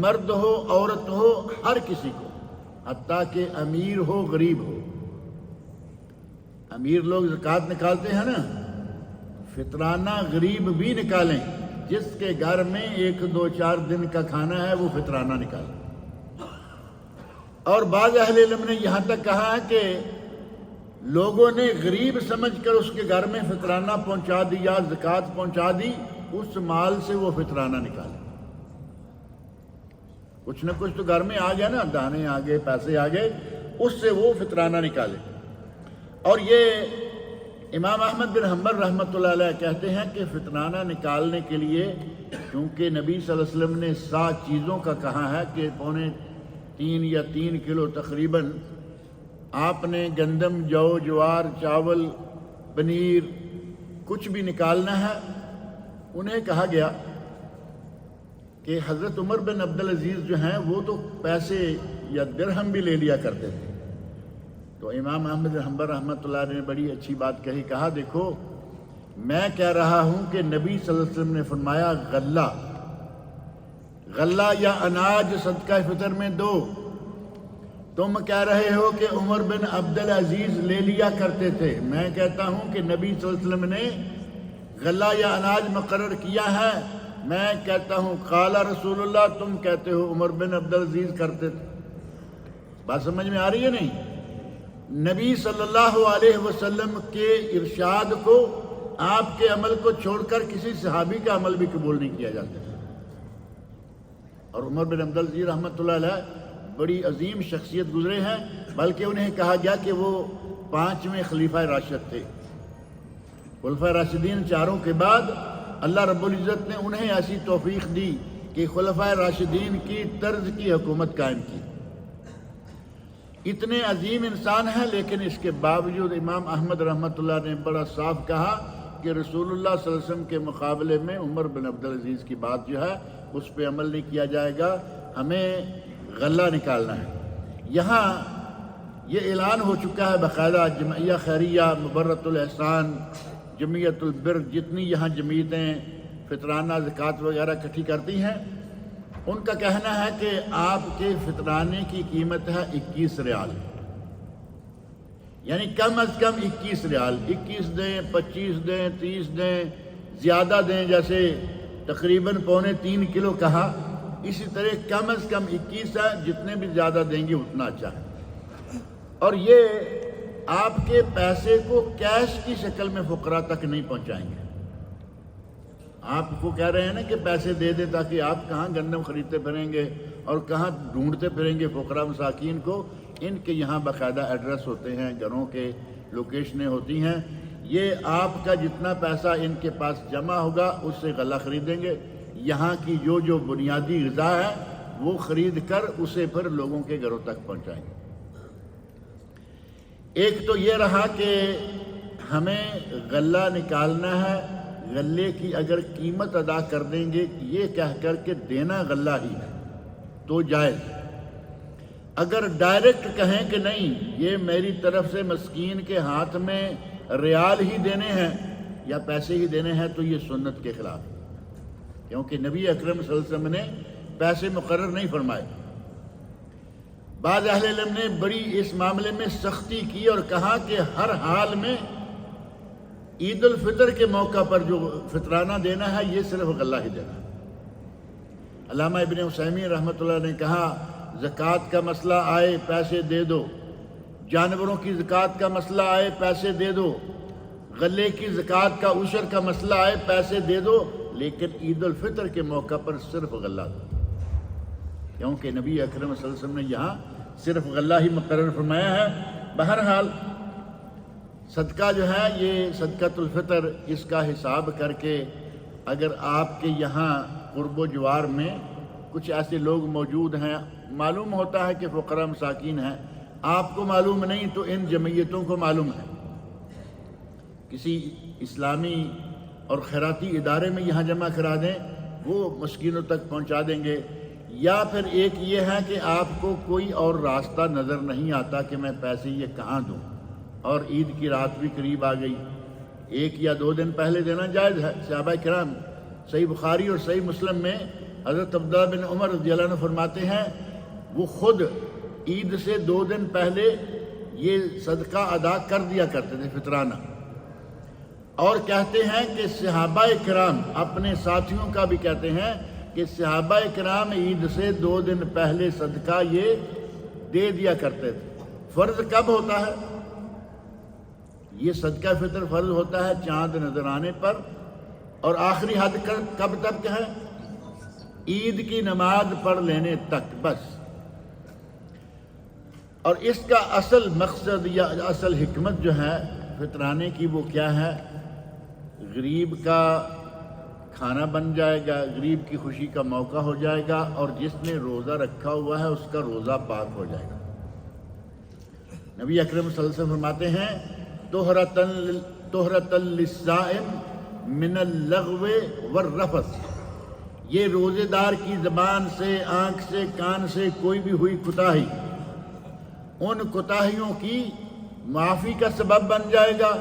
مرد ہو عورت ہو، ہر کسی کو، حتیٰ کہ امیر ہو غریب ہو۔ امیر لوگ زکوٰۃ نکالتے ہیں نا، فطرانہ غریب بھی نکالیں، جس کے گھر میں 1 2 4 دن کا کھانا ہے وہ فطرانہ نکالیں۔ اور بعض اہل علم نے یہاں تک کہا ہے کہ لوگوں نے غریب سمجھ کر اس کے گھر میں فطرانہ پہنچا دیا، زکوٰۃ پہنچا دی، اس مال سے وہ فطرانہ نکالے۔ کچھ نہ کچھ تو گھر میں آ گیا نا، دانے آ گئے، پیسے آ گئے، اس سے وہ فطرانہ نکالے۔ اور یہ امام احمد بن حنبل رحمۃ اللہ علیہ کہتے ہیں کہ فطرانہ نکالنے کے لیے، کیونکہ نبی صلی اللہ علیہ وسلم نے 7 چیزوں کا کہا ہے کہ 2.25 یا 3 کلو تقریباً آپ نے گندم، جو، جوار، چاول، پنیر، کچھ بھی نکالنا ہے۔ انہیں کہا گیا کہ حضرت عمر بن عبدالعزیز جو ہیں وہ تو پیسے یا درہم بھی لے لیا کرتے تھے۔ تو امام احمد بن حنبل رحمۃ اللہ نے بڑی اچھی بات کہی، کہا دیکھو میں کہہ رہا ہوں کہ نبی صلی اللہ علیہ وسلم نے فرمایا غلہ یا اناج صدقہ فطر میں دو، تم کہہ رہے ہو کہ عمر بن عبدالعزیز لے لیا کرتے تھے، میں کہتا ہوں کہ نبی صلی اللہ علیہ وسلم نے غلہ یا اناج مقرر کیا ہے، میں کہتا ہوں قال رسول اللہ، تم کہتے ہو عمر بن عبدالعزیز کرتے تھے۔ بات سمجھ میں آ رہی ہے نہیں؟ نبی صلی اللہ علیہ وسلم کے ارشاد کو، آپ کے عمل کو چھوڑ کر کسی صحابی کا عمل بھی قبول نہیں کیا جاتا۔ اور عمر بن عبدالعزیز رحمۃ اللہ علیہ بڑی عظیم شخصیت گزرے ہیں، بلکہ انہیں کہا گیا کہ وہ 5ویں خلیفہ راشد تھے۔ خلفائے راشدین 4 کے بعد اللہ رب العزت نے انہیں ایسی توفیق دی کہ خلفائے راشدین کی طرز کی حکومت قائم کی۔ اتنے عظیم انسان ہیں، لیکن اس کے باوجود امام احمد رحمۃ اللہ نے بڑا صاف کہا کہ رسول اللہ صلی اللہ علیہ وسلم کے مقابلے میں عمر بن عبدالعزیز کی بات جو ہے اس پہ عمل نہیں کیا جائے گا، ہمیں غلہ نکالنا ہے۔ یہاں یہ اعلان ہو چکا ہے باقاعدہ، جمعیہ خیریہ، مبرۃ الاحسان، جمعیت البر، جتنی یہاں جمعیتیں فطرانہ زکوٰۃ وغیرہ اکٹھی کرتی ہیں، ان کا کہنا ہے کہ آپ کے فطرانے کی قیمت ہے 21 ریال، یعنی کم از کم 21 ریال، 21 دیں، 25 دیں، 30 دیں، زیادہ دیں، جیسے تقریباً 2.25 کلو کہا، اسی طرح کم از کم 21 ہے، جتنے بھی زیادہ دیں گے اتنا اچھا ہے۔ اور یہ آپ کے پیسے کو کیش کی شکل میں فقراء تک نہیں پہنچائیں گے۔ آپ کو کہہ رہے ہیں نا کہ پیسے دے دیں، تاکہ آپ کہاں گندم خریدتے پھریں گے اور کہاں ڈھونڈتے پھریں گے فقراء مساکین کو۔ ان کے یہاں باقاعدہ ایڈریس ہوتے ہیں، گھروں کے لوکیشنیں ہوتی ہیں، یہ آپ کا جتنا پیسہ ان کے پاس جمع ہوگا اس سے غلہ خریدیں گے، یہاں کی جو بنیادی غذا ہے وہ خرید کر اسے پھر لوگوں کے گھروں تک پہنچائیں گے۔ ایک تو یہ رہا کہ ہمیں غلہ نکالنا ہے، غلے کی اگر قیمت ادا کر دیں گے یہ کہہ کر کہ دینا غلہ ہی ہے تو جائز۔ اگر ڈائریکٹ کہیں کہ نہیں یہ میری طرف سے مسکین کے ہاتھ میں ریال ہی دینے ہیں یا پیسے ہی دینے ہیں تو یہ سنت کے خلاف ہے، کیونکہ نبی اکرم صلی اللہ علیہ وسلم نے پیسے مقرر نہیں فرمائے۔ بعض اہل علم نے بڑی اس معاملے میں سختی کی اور کہا کہ ہر حال میں عید الفطر کے موقع پر جو فطرانہ دینا ہے یہ صرف غلہ ہی دینا ہے۔ علامہ ابن عثیمین رحمۃ اللہ نے کہا زکوٰۃ کا مسئلہ آئے پیسے دے دو، جانوروں کی زکوٰۃ کا مسئلہ آئے پیسے دے دو، غلے کی زکوٰۃ کا عشر کا مسئلہ آئے پیسے دے دو، لیکن عید الفطر کے موقع پر صرف غلہ دو، کیونکہ نبی اکرم صلی اللہ علیہ وسلم نے یہاں صرف غلہ ہی مقرر فرمایا ہے۔ بہرحال صدقہ جو ہے یہ صدقۃ الفطر، اس کا حساب کر کے اگر آپ کے یہاں قرب و جوار میں کچھ ایسے لوگ موجود ہیں، معلوم ہوتا ہے کہ فقراء مساکین ہیں، آپ کو معلوم نہیں تو ان جمعیتوں کو معلوم ہے، کسی اسلامی اور خیراتی ادارے میں یہاں جمع کرا دیں، وہ مسکینوں تک پہنچا دیں گے۔ یا پھر ایک یہ ہے کہ آپ کو کوئی اور راستہ نظر نہیں آتا کہ میں پیسے یہ کہاں دوں، اور عید کی رات بھی قریب آ گئی، 1 یا 2 دن پہلے دینا جائز ہے۔ صحابہ کرام صحیح بخاری اور صحیح مسلم میں حضرت عبداللہ بن عمر رضی اللہ عنہ فرماتے ہیں وہ خود عید سے 2 دن پہلے یہ صدقہ ادا کر دیا کرتے تھے فطرانہ، اور کہتے ہیں کہ صحابہ کرام اپنے ساتھیوں کا بھی کہتے ہیں کہ صحابہ کرام عید سے 2 دن پہلے صدقہ یہ دے دیا کرتے تھے۔ فرض کب ہوتا ہے؟ یہ صدقہ فطر فرض ہوتا ہے چاند نظر آنے پر، اور آخری حد کب تک ہے؟ عید کی نماز پڑھ لینے تک، بس۔ اور اس کا اصل مقصد یا اصل حکمت جو ہے فطرانے کی وہ کیا ہے؟ غریب کا کھانا بن جائے گا، غریب کی خوشی کا موقع ہو جائے گا، اور جس نے روزہ رکھا ہوا ہے اس کا روزہ پاک ہو جائے گا۔ نبی اکرم صلی اللہ علیہ وسلم فرماتے ہیں طہرۃ للصائم من اللغو والرفث، یہ روزے دار کی زبان سے، آنکھ سے، کان سے کوئی بھی ہوئی کوتاہی ان کوتاہیوں کی معافی کا سبب بن جائے گا،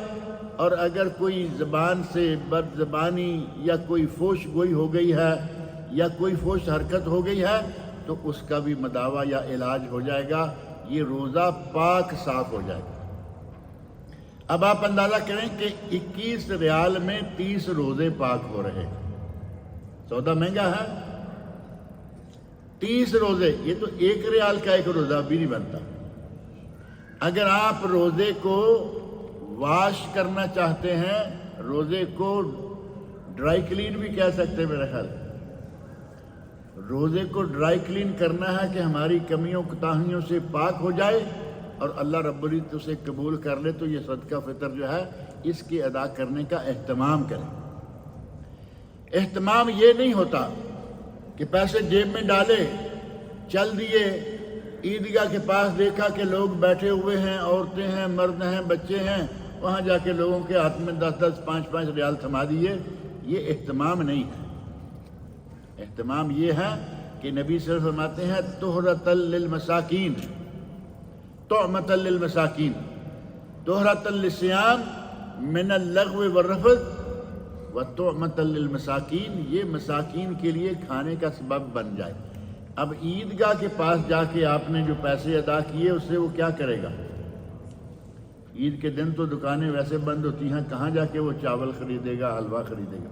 اور اگر کوئی زبان سے بد زبانی یا کوئی فوش گوئی ہو گئی ہے یا کوئی فوش حرکت ہو گئی ہے تو اس کا بھی مداوع یا علاج ہو جائے گا، یہ روزہ پاک صاف ہو جائے گا۔ اب آپ اندازہ کریں کہ 21 ریال میں 30 روزے پاک ہو رہے ہیں، سودا مہنگا ہے، 30 روزے، یہ تو 1 ریال کا ایک روزہ بھی نہیں بنتا۔ اگر آپ روزے کو واش کرنا چاہتے ہیں، روزے کو ڈرائی کلین بھی کہہ سکتے ہیں میرے خیال، روزے کو ڈرائی کلین کرنا ہے کہ ہماری کمیوں کوتاہیوں سے پاک ہو جائے اور اللہ رب العزت اسے قبول کر لے، تو یہ صدقہ فطر جو ہے اس کے ادا کرنے کا اہتمام کریں۔ اہتمام یہ نہیں ہوتا کہ پیسے جیب میں ڈالے چل دیے، عیدگاہ کے پاس دیکھا کہ لوگ بیٹھے ہوئے ہیں، عورتیں ہیں، مرد ہیں، بچے ہیں، وہاں جا کے لوگوں کے ہاتھ میں 10-10 5-5 ریال تھما دیے، یہ اہتمام نہیں ہے۔ اہتمام یہ ہے کہ نبی صلی اللہ علیہ وسلم فرماتے ہیں طہرۃ للمساکین، طعمۃ للمساکین، طہرۃ للصیام من اللغو والرفث وطعمۃ للمساکین، یہ مساکین کے لیے کھانے کا سبب بن جائے۔ اب عیدگاہ کے پاس جا کے آپ نے جو پیسے ادا کیے اس سے وہ کیا کرے گا؟ عید کے دن تو دکانیں ویسے بند ہوتی ہیں، کہاں جا کے وہ چاول خریدے گا، حلوہ خریدے گا؟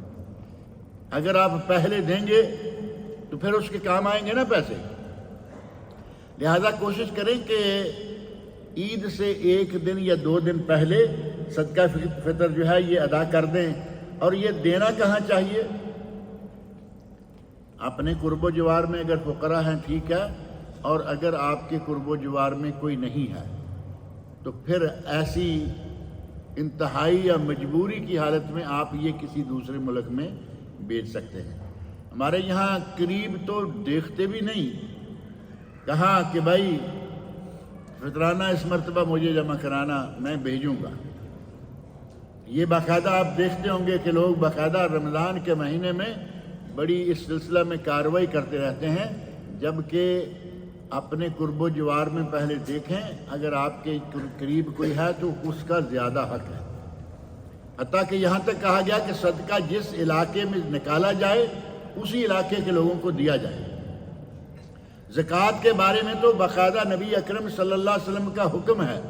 اگر آپ پہلے دیں گے تو پھر اس کے کام آئیں گے نا پیسے۔ لہذا کوشش کریں کہ عید سے 1 دن یا 2 دن پہلے صدقہ فطر جو ہے یہ ادا کر دیں۔ اور یہ دینا کہاں چاہیے؟ اپنے قرب و جوار میں اگر فقراء ہیں ٹھیک ہے، اور اگر آپ کے قرب و جوار میں کوئی نہیں ہے تو پھر ایسی انتہائی یا مجبوری کی حالت میں آپ یہ کسی دوسرے ملک میں بیچ سکتے ہیں۔ ہمارے یہاں قریب تو دیکھتے بھی نہیں، کہاں کہ بھائی فطرانہ اس مرتبہ مجھے جمع کرانا، میں بھیجوں گا۔ یہ باقاعدہ آپ دیکھتے ہوں گے کہ لوگ باقاعدہ رمضان کے مہینے میں بڑی اس سلسلہ میں کارروائی کرتے رہتے ہیں، جبکہ اپنے قرب و جوار میں پہلے دیکھیں، اگر آپ کے قریب کوئی ہے تو اس کا زیادہ حق ہے۔ حتیٰ کہ یہاں تک کہا گیا کہ صدقہ جس علاقے میں نکالا جائے اسی علاقے کے لوگوں کو دیا جائے۔ زکوٰۃ کے بارے میں تو باقاعدہ نبی اکرم صلی اللہ علیہ وسلم کا حکم ہے،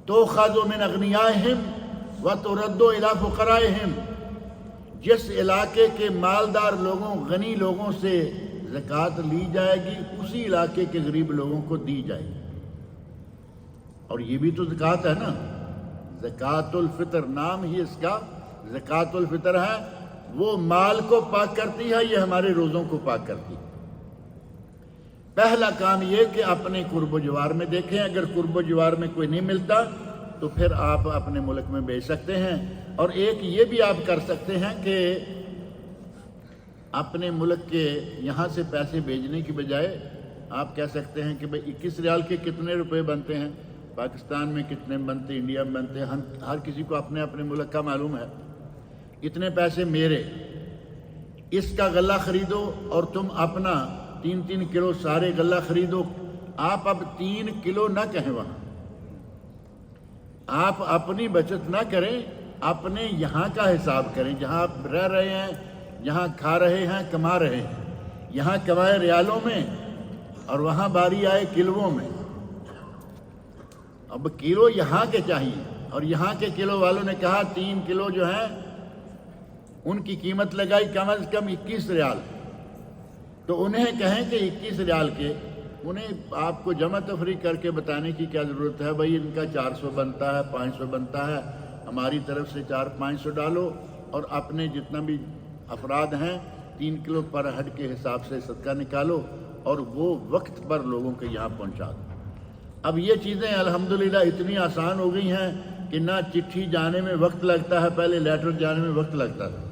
تؤخذ من اغنیائہم وترد الی فقرائہم، جس علاقے کے مالدار لوگوں، غنی لوگوں سے زکوٰۃ لی جائے گی اسی علاقے کے غریب لوگوں کو دی جائے گی۔ اور یہ بھی تو زکوٰۃ ہے نا، زکوٰۃ الفطر، نام ہی اس کا زکوٰۃ الفطر ہے۔ وہ مال کو پاک کرتی ہے، یہ ہمارے روزوں کو پاک کرتی ہے۔ پہلا کام یہ کہ اپنے قرب و جوار میں دیکھیں، اگر قرب و جوار میں کوئی نہیں ملتا تو پھر آپ اپنے ملک میں بیچ سکتے ہیں۔ اور ایک یہ بھی آپ کر سکتے ہیں کہ اپنے ملک کے یہاں سے پیسے بھیجنے کی بجائے آپ کہہ سکتے ہیں کہ بھئی 21 ریال کے کتنے روپے بنتے ہیں، پاکستان میں کتنے بنتے، انڈیا میں بنتے ہیں، ہر کسی کو اپنے اپنے ملک کا معلوم ہے۔ اتنے پیسے میرے، اس کا غلہ خریدو اور تم اپنا 3 کلو سارے غلہ خریدو۔ آپ اب 3 کلو نہ کہیں، وہاں آپ اپنی بچت نہ کریں، اپنے یہاں کا حساب کریں، جہاں آپ رہ رہے ہیں، جہاں کھا رہے ہیں، کما رہے ہیں۔ یہاں کمائے ریالوں میں اور وہاں باری آئے کلووں میں۔ اب کلو یہاں کے چاہیے، اور یہاں کے کلو والوں نے کہا 3 کلو جو ہیں ان کی قیمت لگائی کم از کم 21 ریال۔ تو انہیں کہیں کہ 21 ریال کے، انہیں آپ کو جمع تفریق کر کے بتانے کی کیا ضرورت ہے؟ بھائی ان کا 400 بنتا ہے، 500 بنتا ہے، ہماری طرف سے 400-500 ڈالو، اور اپنے جتنا بھی افراد ہیں 3 کلو پر ہیڈ کے حساب سے صدقہ نکالو اور وہ وقت پر لوگوں کے یہاں پہنچا دو۔ اب یہ چیزیں الحمدللہ اتنی آسان ہو گئی ہیں کہ نہ چٹھی جانے میں وقت لگتا ہے، پہلے لیٹر جانے میں وقت لگتا تھا۔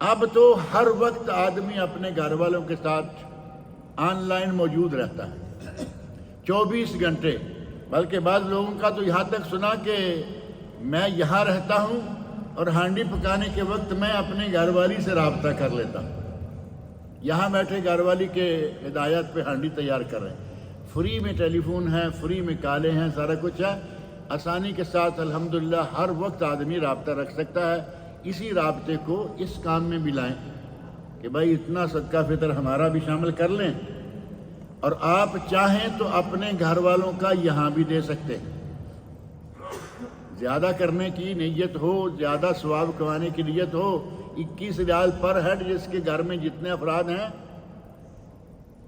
اب تو ہر وقت آدمی اپنے گھر والوں کے ساتھ آن لائن موجود رہتا ہے 24 گھنٹے، بلکہ بعض لوگوں کا تو یہاں تک سنا کہ میں یہاں رہتا ہوں اور ہانڈی پکانے کے وقت میں اپنے گھر والی سے رابطہ کر لیتا ہوں، یہاں بیٹھے گھر والی کے ہدایت پہ ہانڈی تیار کر رہے ہیں۔ فری میں ٹیلی فون ہے، فری میں کالیں ہیں، سارا کچھ ہے، آسانی کے ساتھ الحمدللہ ہر وقت آدمی رابطہ رکھ سکتا ہے۔ اسی رابطے کو اس کام میں بھی لائیں کہ بھائی اتنا صدقہ فطر ہمارا بھی شامل کر لیں، اور آپ چاہیں تو اپنے گھر والوں کا یہاں بھی دے سکتے ہیں۔ زیادہ کرنے کی نیت ہو، زیادہ ثواب کمانے کی نیت ہو، 21 ریال پر ہیڈ، جس کے گھر میں جتنے افراد ہیں،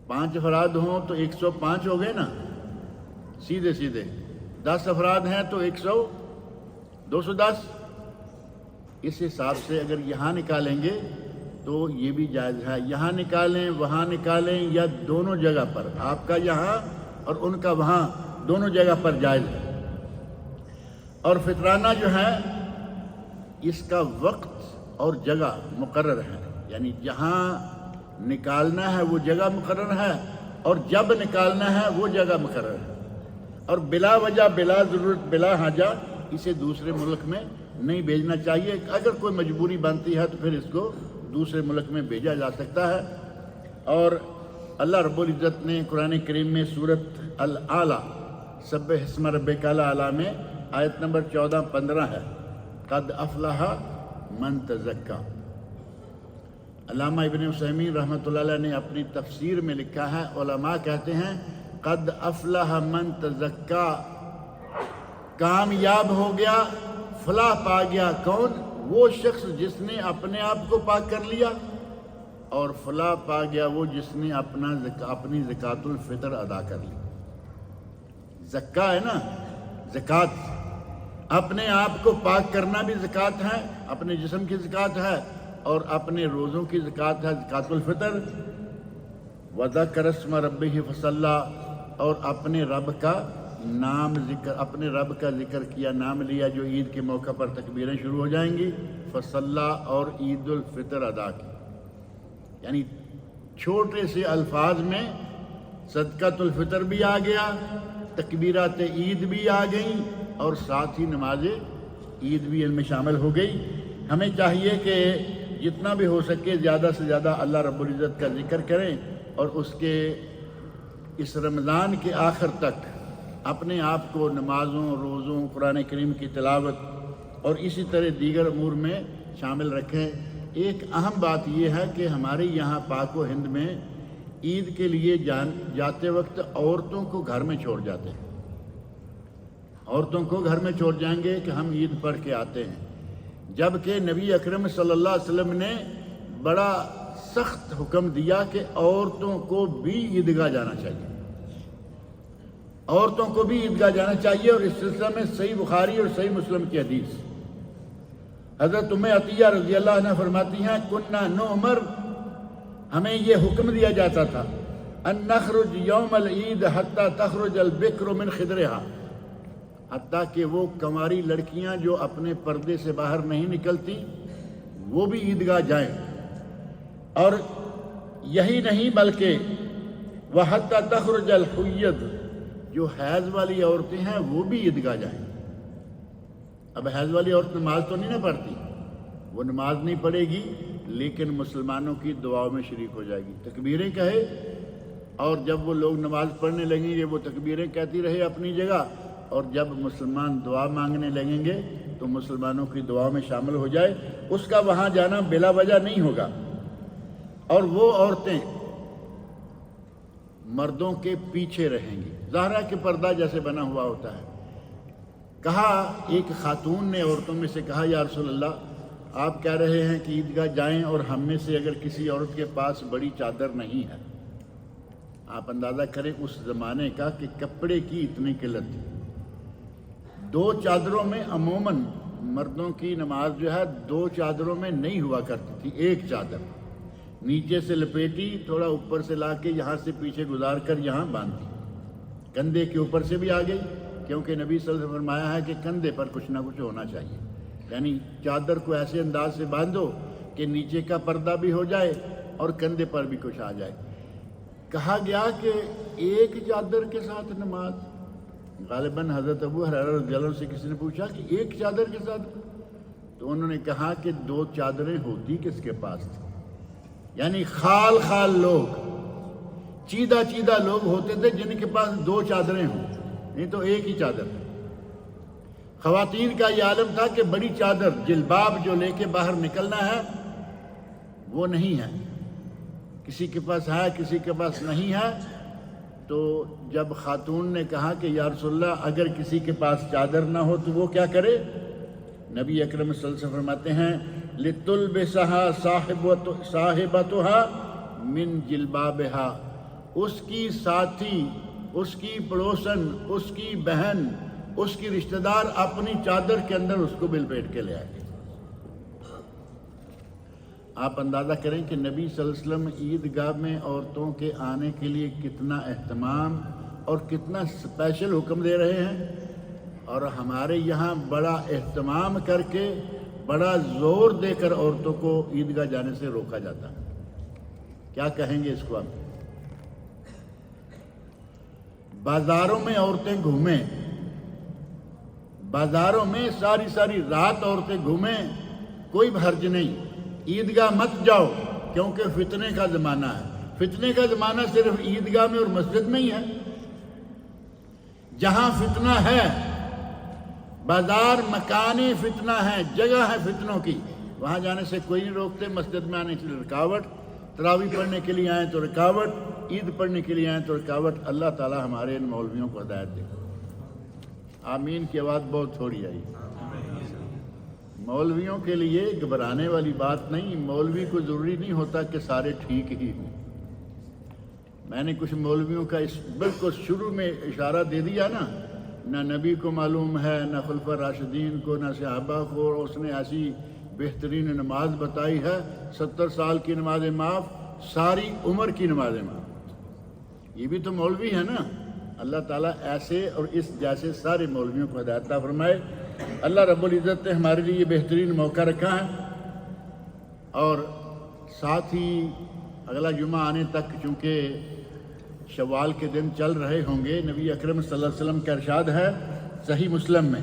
5 افراد ہوں تو 105 ہو گئے نا، سیدھے سیدھے 10 افراد ہیں تو 210۔ اس حساب سے اگر یہاں نکالیں گے تو یہ بھی جائز ہے، یہاں نکالیں وہاں نکالیں یا دونوں جگہ پر، آپ کا یہاں اور ان کا وہاں، دونوں جگہ پر جائز ہے۔ اور فطرانہ جو ہے اس کا وقت اور جگہ مقرر ہے، یعنی جہاں نکالنا ہے وہ جگہ مقرر ہے اور جب نکالنا ہے وہ جگہ مقرر ہے، اور بلا وجہ، بلا ضرورت، بلا حاجہ اسے دوسرے ملک میں نہیں بھیجنا چاہیے۔ اگر کوئی مجبوری بنتی ہے تو پھر اس کو دوسرے ملک میں بھیجا جا سکتا ہے۔ اور اللہ رب العزت نے قرآن کریم میں سورۃ الاعلیٰ، سبح اسم ربک الاعلیٰ میں آیت نمبر 14-15 ہے، قد افلح من تزکا۔ علامہ ابن عثیمین رحمۃ اللہ علیہ نے اپنی تفسیر میں لکھا ہے، علماء کہتے ہیں قد افلح من تزکا، کامیاب ہو گیا، فلاح پا گیا، کون؟ وہ شخص جس نے اپنے آپ کو پاک کر لیا، اور فلاح پا گیا وہ جس نے اپنی زکوٰۃ الفطر ادا کر لی۔ زکا ہے نا، زکوٰۃ، اپنے آپ کو پاک کرنا بھی زکوٰۃ ہے، اپنے جسم کی زکوٰۃ ہے، اور اپنے روزوں کی زکوٰۃ ہے، زکوٰۃ الفطر۔ وذکر اسم ربہ فصلی، اور اپنے رب کا نام ذکر، اپنے رب کا ذکر کیا، نام لیا، جو عید کے موقع پر تکبیریں شروع ہو جائیں گی، فصلی، اور عید الفطر ادا کی۔ یعنی چھوٹے سے الفاظ میں صدقۃ الفطر بھی آ گیا، تکبیرات عید بھی آ گئیں، اور ساتھ ہی نماز عید بھی ان میں شامل ہو گئی۔ ہمیں چاہیے کہ جتنا بھی ہو سکے زیادہ سے زیادہ اللہ رب العزت کا ذکر کریں، اور اس رمضان کے آخر تک اپنے آپ کو نمازوں، روزوں، قرآن کریم کی تلاوت اور اسی طرح دیگر امور میں شامل رکھیں۔ ایک اہم بات یہ ہے کہ ہمارے یہاں پاک و ہند میں عید کے لیے جاتے وقت عورتوں کو گھر میں چھوڑ جاتے ہیں، عورتوں کو گھر میں چھوڑ جائیں گے کہ ہم عید پڑھ کے آتے ہیں، جبکہ نبی اکرم صلی اللہ علیہ وسلم نے بڑا سخت حکم دیا کہ عورتوں کو بھی عیدگاہ جانا چاہیے، عورتوں کو بھی عیدگاہ جانا چاہیے۔ اور اس سلسلہ میں صحیح بخاری اور صحیح مسلم کی حدیث، حضرت ام عطیہ رضی اللہ عنہ فرماتی ہیں کننا نؤمر، ہمیں یہ حکم دیا جاتا تھا ان نخرج یوم العید حتی تخرج البکر من خدرہا، حتیٰ کہ وہ کنواری لڑکیاں جو اپنے پردے سے باہر نہیں نکلتی وہ بھی عیدگاہ جائیں، اور یہی نہیں بلکہ وحتی تخرج الحید، جو حیض والی عورتیں ہیں وہ بھی عیدگاہ جائیں۔ اب حیض والی عورت نماز تو نہیں نہ پڑھتی، وہ نماز نہیں پڑھے گی لیکن مسلمانوں کی دعاؤں میں شریک ہو جائے گی، تکبیریں کہے، اور جب وہ لوگ نماز پڑھنے لگیں گے وہ تکبیریں کہتی رہے اپنی جگہ، اور جب مسلمان دعا مانگنے لگیں گے تو مسلمانوں کی دعا میں شامل ہو جائے، اس کا وہاں جانا بلا وجہ نہیں ہوگا۔ اور وہ عورتیں مردوں کے پیچھے رہیں گی، ظاہرہ کہ پردہ جیسے بنا ہوا ہوتا ہے۔ کہا ایک خاتون نے عورتوں میں سے کہا یا رسول اللہ آپ کہہ رہے ہیں کہ عیدگاہ جائیں اور ہم میں سے اگر کسی عورت کے پاس بڑی چادر نہیں ہے، آپ اندازہ کریں اس زمانے کا کہ کپڑے کی اتنی قلت تھی، 2 چادروں میں عموماً مردوں کی نماز جو ہے 2 چادروں میں نہیں ہوا کرتی تھی، ایک چادر نیچے سے لپیٹی، تھوڑا اوپر سے لا کے یہاں سے پیچھے گزار کر یہاں باندھی، کندھے کے اوپر سے بھی آ گئی، کیونکہ نبی صلی اللہ علیہ وسلم نے فرمایا ہے کہ کندھے پر کچھ نہ کچھ ہونا چاہیے، یعنی چادر کو ایسے انداز سے باندھو کہ نیچے کا پردہ بھی ہو جائے اور کندھے پر بھی کچھ آ جائے۔ کہا گیا کہ ایک چادر کے ساتھ نماز، غالباً حضرت ابو ہریرہ رضی اللہ عنہ سے کسی نے پوچھا کہ ایک چادر کے ساتھ، تو انہوں نے کہا کہ 2 چادریں ہوتی کس کے پاس تھی، یعنی خال خال لوگ، چیدہ چیدہ لوگ ہوتے تھے جن کے پاس 2 چادریں ہوں، نہیں تو ایک ہی چادر۔ خواتین کا یہ عالم تھا کہ بڑی چادر جلباب جو لے کے باہر نکلنا ہے وہ نہیں ہے، کسی کے پاس ہے کسی کے پاس نہیں ہے۔ تو جب خاتون نے کہا کہ یا رسول اللہ اگر کسی کے پاس چادر نہ ہو تو وہ کیا کرے، نبی اکرم صلی اللہ علیہ وسلم فرماتے ہیں لِتُلْبِسَهَا صَاحِبَتُهَا مِنْ جِلْبَابِهَا، اس کی ساتھی، اس کی پڑوسن، اس کی بہن، اس کی رشتہ دار اپنی چادر کے اندر اس کو لپیٹ کے لے آئے۔ آپ اندازہ کریں کہ نبی صلی اللہ علیہ وسلم عیدگاہ میں عورتوں کے آنے کے لیے کتنا اہتمام اور کتنا اسپیشل حکم دے رہے ہیں، اور ہمارے یہاں بڑا اہتمام کر کے بڑا زور دے کر عورتوں کو عیدگاہ جانے سے روکا جاتا ہے۔ کیا کہیں گے اس کو آپ؟ بازاروں میں عورتیں گھومیں، بازاروں میں ساری رات عورتیں گھومیں، کوئی حرج نہیں، عیدگاہ مت جاؤ کیونکہ فتنے کا زمانہ ہے۔ فتنے کا زمانہ صرف عیدگاہ میں اور مسجد میں ہی ہے، جہاں فتنہ ہے، بازار مکان فتنہ ہے، جگہ ہے فتنوں کی، وہاں جانے سے کوئی نہیں روکتے۔ مسجد میں آنے کے لیے رکاوٹ، تراویح پڑھنے کے لیے آئیں تو رکاوٹ، عید پڑھنے کے لیے آئیں تو رکاوٹ۔ اللہ تعالی ہمارے ان مولویوں کو ہدایت دے۔ آمین کی آواز بہت تھوڑی آئی۔ مولویوں کے لیے گھبرانے والی بات نہیں، مولوی کو ضروری نہیں ہوتا کہ سارے ٹھیک ہی ہوں۔ میں نے کچھ مولویوں کا اس بالکل شروع میں اشارہ دے دیا نا، نہ نبی کو معلوم ہے، نہ خلفاء راشدین کو، نہ صحابہ کو، اور اس نے ایسی بہترین نماز بتائی ہے، 70 سال کی نماز معاف، ساری عمر کی نماز معاف۔ یہ بھی تو مولوی ہے نا۔ اللہ تعالیٰ ایسے اور اس جیسے سارے مولویوں کو ہدایت عطا فرمائے۔ اللہ رب العزت نے ہمارے لیے یہ بہترین موقع رکھا ہے، اور ساتھ ہی اگلا جمعہ آنے تک چونکہ شوال کے دن چل رہے ہوں گے، نبی اکرم صلی اللہ علیہ وسلم کا ارشاد ہے صحیح مسلم میں،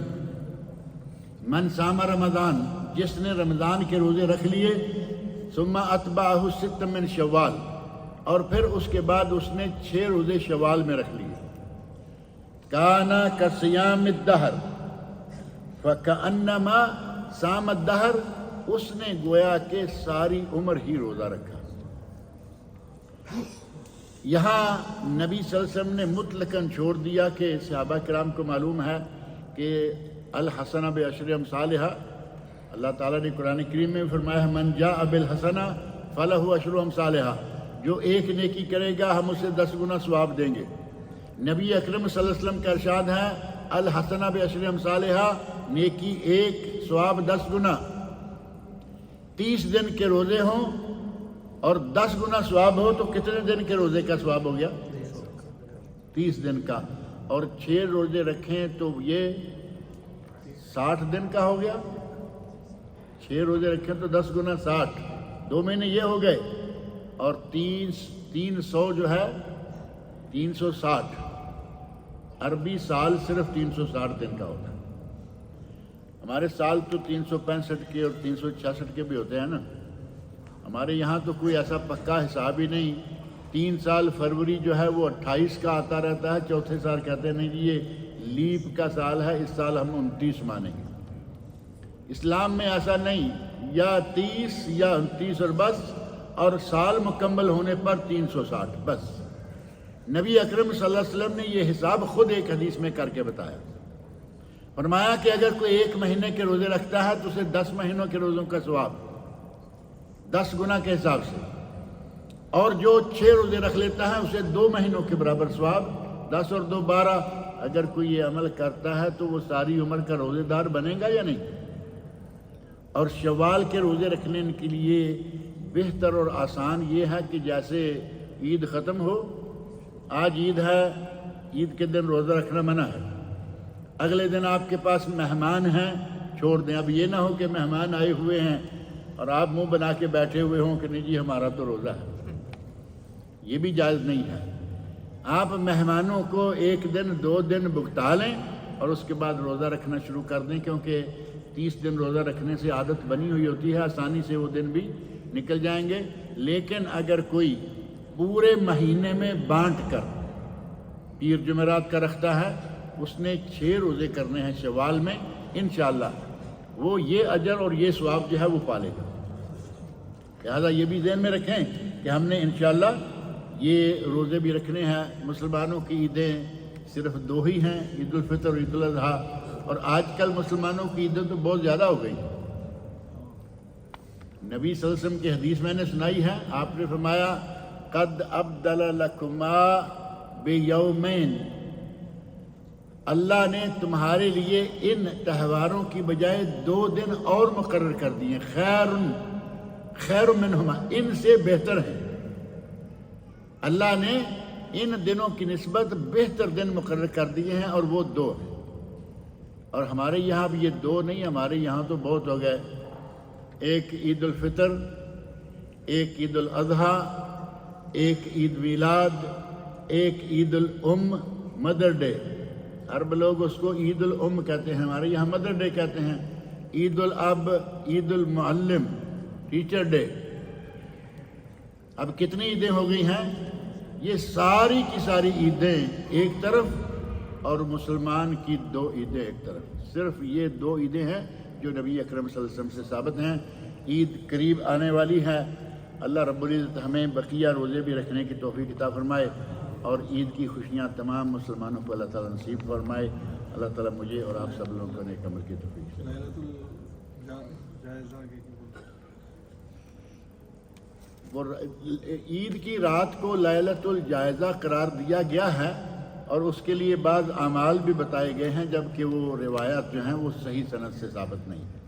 من صام رمضان، جس نے رمضان کے روزے رکھ لیے، ثم اتبعہ 6 من شوال، اور پھر اس کے بعد اس نے 6 روزے شوال میں رکھ لیے، کانا کصیام الدہر فکأنما صام الدہر، اس نے گویا کہ ساری عمر ہی روزہ رکھا۔ یہاں نبی صلی اللہ علیہ وسلم نے مطلقاً چھوڑ دیا کہ صحابہ کرام کو معلوم ہے کہ الحسنہ بعشر امثالہا، اللہ تعالیٰ نے قرآن کریم میں فرمایا ہے من جاء بالحسنہ فلہ عشر امثالہا، جو ایک نیکی کرے گا ہم اسے 10 گنا ثواب دیں گے۔ نبی اکرم صلی اللہ علیہ وسلم کا ارشاد ہے الحسنہ بعشر امثالہا، نیکی ایک ثواب 10 گنا۔ 30 دن کے روزے ہوں اور 10 گنا ثواب ہو تو کتنے دن کے روزے کا ثواب ہو گیا؟ 30 دن کا۔ اور 6 روزے رکھیں تو یہ 60 دن کا ہو گیا۔ 6 روزے رکھیں تو 10 گنا 60، 2 مہینے یہ ہو گئے، اور 300 جو ہے 360، عربی سال صرف 360 دن کا ہوتا ہے۔ ہمارے سال تو 365 کے اور 366 کے بھی ہوتے ہیں نا، ہمارے یہاں تو کوئی ایسا پکا حساب ہی نہیں۔ 3 سال فروری جو ہے وہ 28 کا آتا رہتا ہے، چوتھے سال کہتے ہیں نہیں جی یہ لیپ کا سال ہے، اس سال ہم 29 مانیں گے۔ اسلام میں ایسا نہیں، یا 30 یا 29 اور بس، اور سال مکمل ہونے پر 360 بس۔ نبی اکرم صلی اللہ علیہ وسلم نے یہ حساب خود ایک حدیث میں کر کے بتایا، فرمایا کہ اگر کوئی 1 مہینے کے روزے رکھتا ہے تو اسے 10 مہینوں کے روزوں کا ثواب 10 گنا کے حساب سے، اور جو 6 روزے رکھ لیتا ہے اسے 2 مہینوں کے برابر ثواب، 10 اور 2 12۔ اگر کوئی یہ عمل کرتا ہے تو وہ ساری عمر کا روزے دار بنے گا یا نہیں؟ اور شوال کے روزے رکھنے کے لیے بہتر اور آسان یہ ہے کہ جیسے عید ختم ہو، آج عید ہے، عید کے دن روزہ رکھنا منع ہے، اگلے دن آپ کے پاس مہمان ہیں چھوڑ دیں۔ اب یہ نہ ہو کہ مہمان آئے ہوئے ہیں اور آپ منہ بنا کے بیٹھے ہوئے ہوں کہ نہیں جی ہمارا تو روزہ ہے، یہ بھی جائز نہیں ہے۔ آپ مہمانوں کو 1 دن 2 دن بھگتا لیں اور اس کے بعد روزہ رکھنا شروع کر دیں، کیونکہ 30 دن روزہ رکھنے سے عادت بنی ہوئی ہوتی ہے، آسانی سے وہ دن بھی نکل جائیں گے۔ لیکن اگر کوئی پورے مہینے میں بانٹ کر پیر جمعرات کا رکھتا ہے، اس نے 6 روزے کرنے ہیں شوال میں، انشاءاللہ وہ یہ اجر اور یہ ثواب جو ہے وہ پالے گا۔ لہذا یہ بھی ذہن میں رکھیں کہ ہم نے انشاءاللہ یہ روزے بھی رکھنے ہیں۔ مسلمانوں کی عیدیں صرف 2 ہی ہیں، عید الفطر اور عید الاضحیٰ، اور آج کل مسلمانوں کی عیدیں تو بہت زیادہ ہو گئی۔ نبی صلی اللہ علیہ وسلم کی حدیث میں نے سنائی ہے، آپ نے فرمایا قد ابدل لکما بیومین، اللہ نے تمہارے لیے ان تہواروں کی بجائے 2 دن اور مقرر کر دیے، خیر منہما، ان سے بہتر ہیں۔ اللہ نے ان دنوں کی نسبت بہتر دن مقرر کر دیے ہیں، اور وہ 2 ہیں۔ اور ہمارے یہاں بھی یہ 2 نہیں، ہمارے یہاں تو بہت ہو گئے، ایک عید الفطر، ایک عید الاضحیٰ، ایک عید میلاد، ایک عید الام مدر ڈے، عرب لوگ اس کو عید الام کہتے ہیں، ہمارے یہاں مدر ڈے کہتے ہیں، عید الاب، عید المعلم، ٹیچر ڈے۔ اب کتنی عیدیں ہو گئی ہیں؟ یہ ساری کی ساری عیدیں ایک طرف اور مسلمان کی 2 عیدیں ایک طرف، صرف یہ 2 عیدیں ہیں جو نبی اکرم صلی اللہ علیہ وسلم سے ثابت ہیں۔ عید قریب آنے والی ہے، اللہ رب العزت ہمیں بقیہ روزے بھی رکھنے کی توفیق عطا فرمائے، اور عید کی خوشیاں تمام مسلمانوں کو اللہ تعالیٰ نصیب فرمائے۔ اللہ تعالیٰ مجھے اور آپ سب لوگوں کو نیک عمل کی توفیق دے۔ عید کی رات کو لیلۃ الجائزہ قرار دیا گیا ہے، اور اس کے لیے بعض اعمال بھی بتائے گئے ہیں، جبکہ وہ روایات جو ہیں وہ صحیح سند سے ثابت نہیں ہیں۔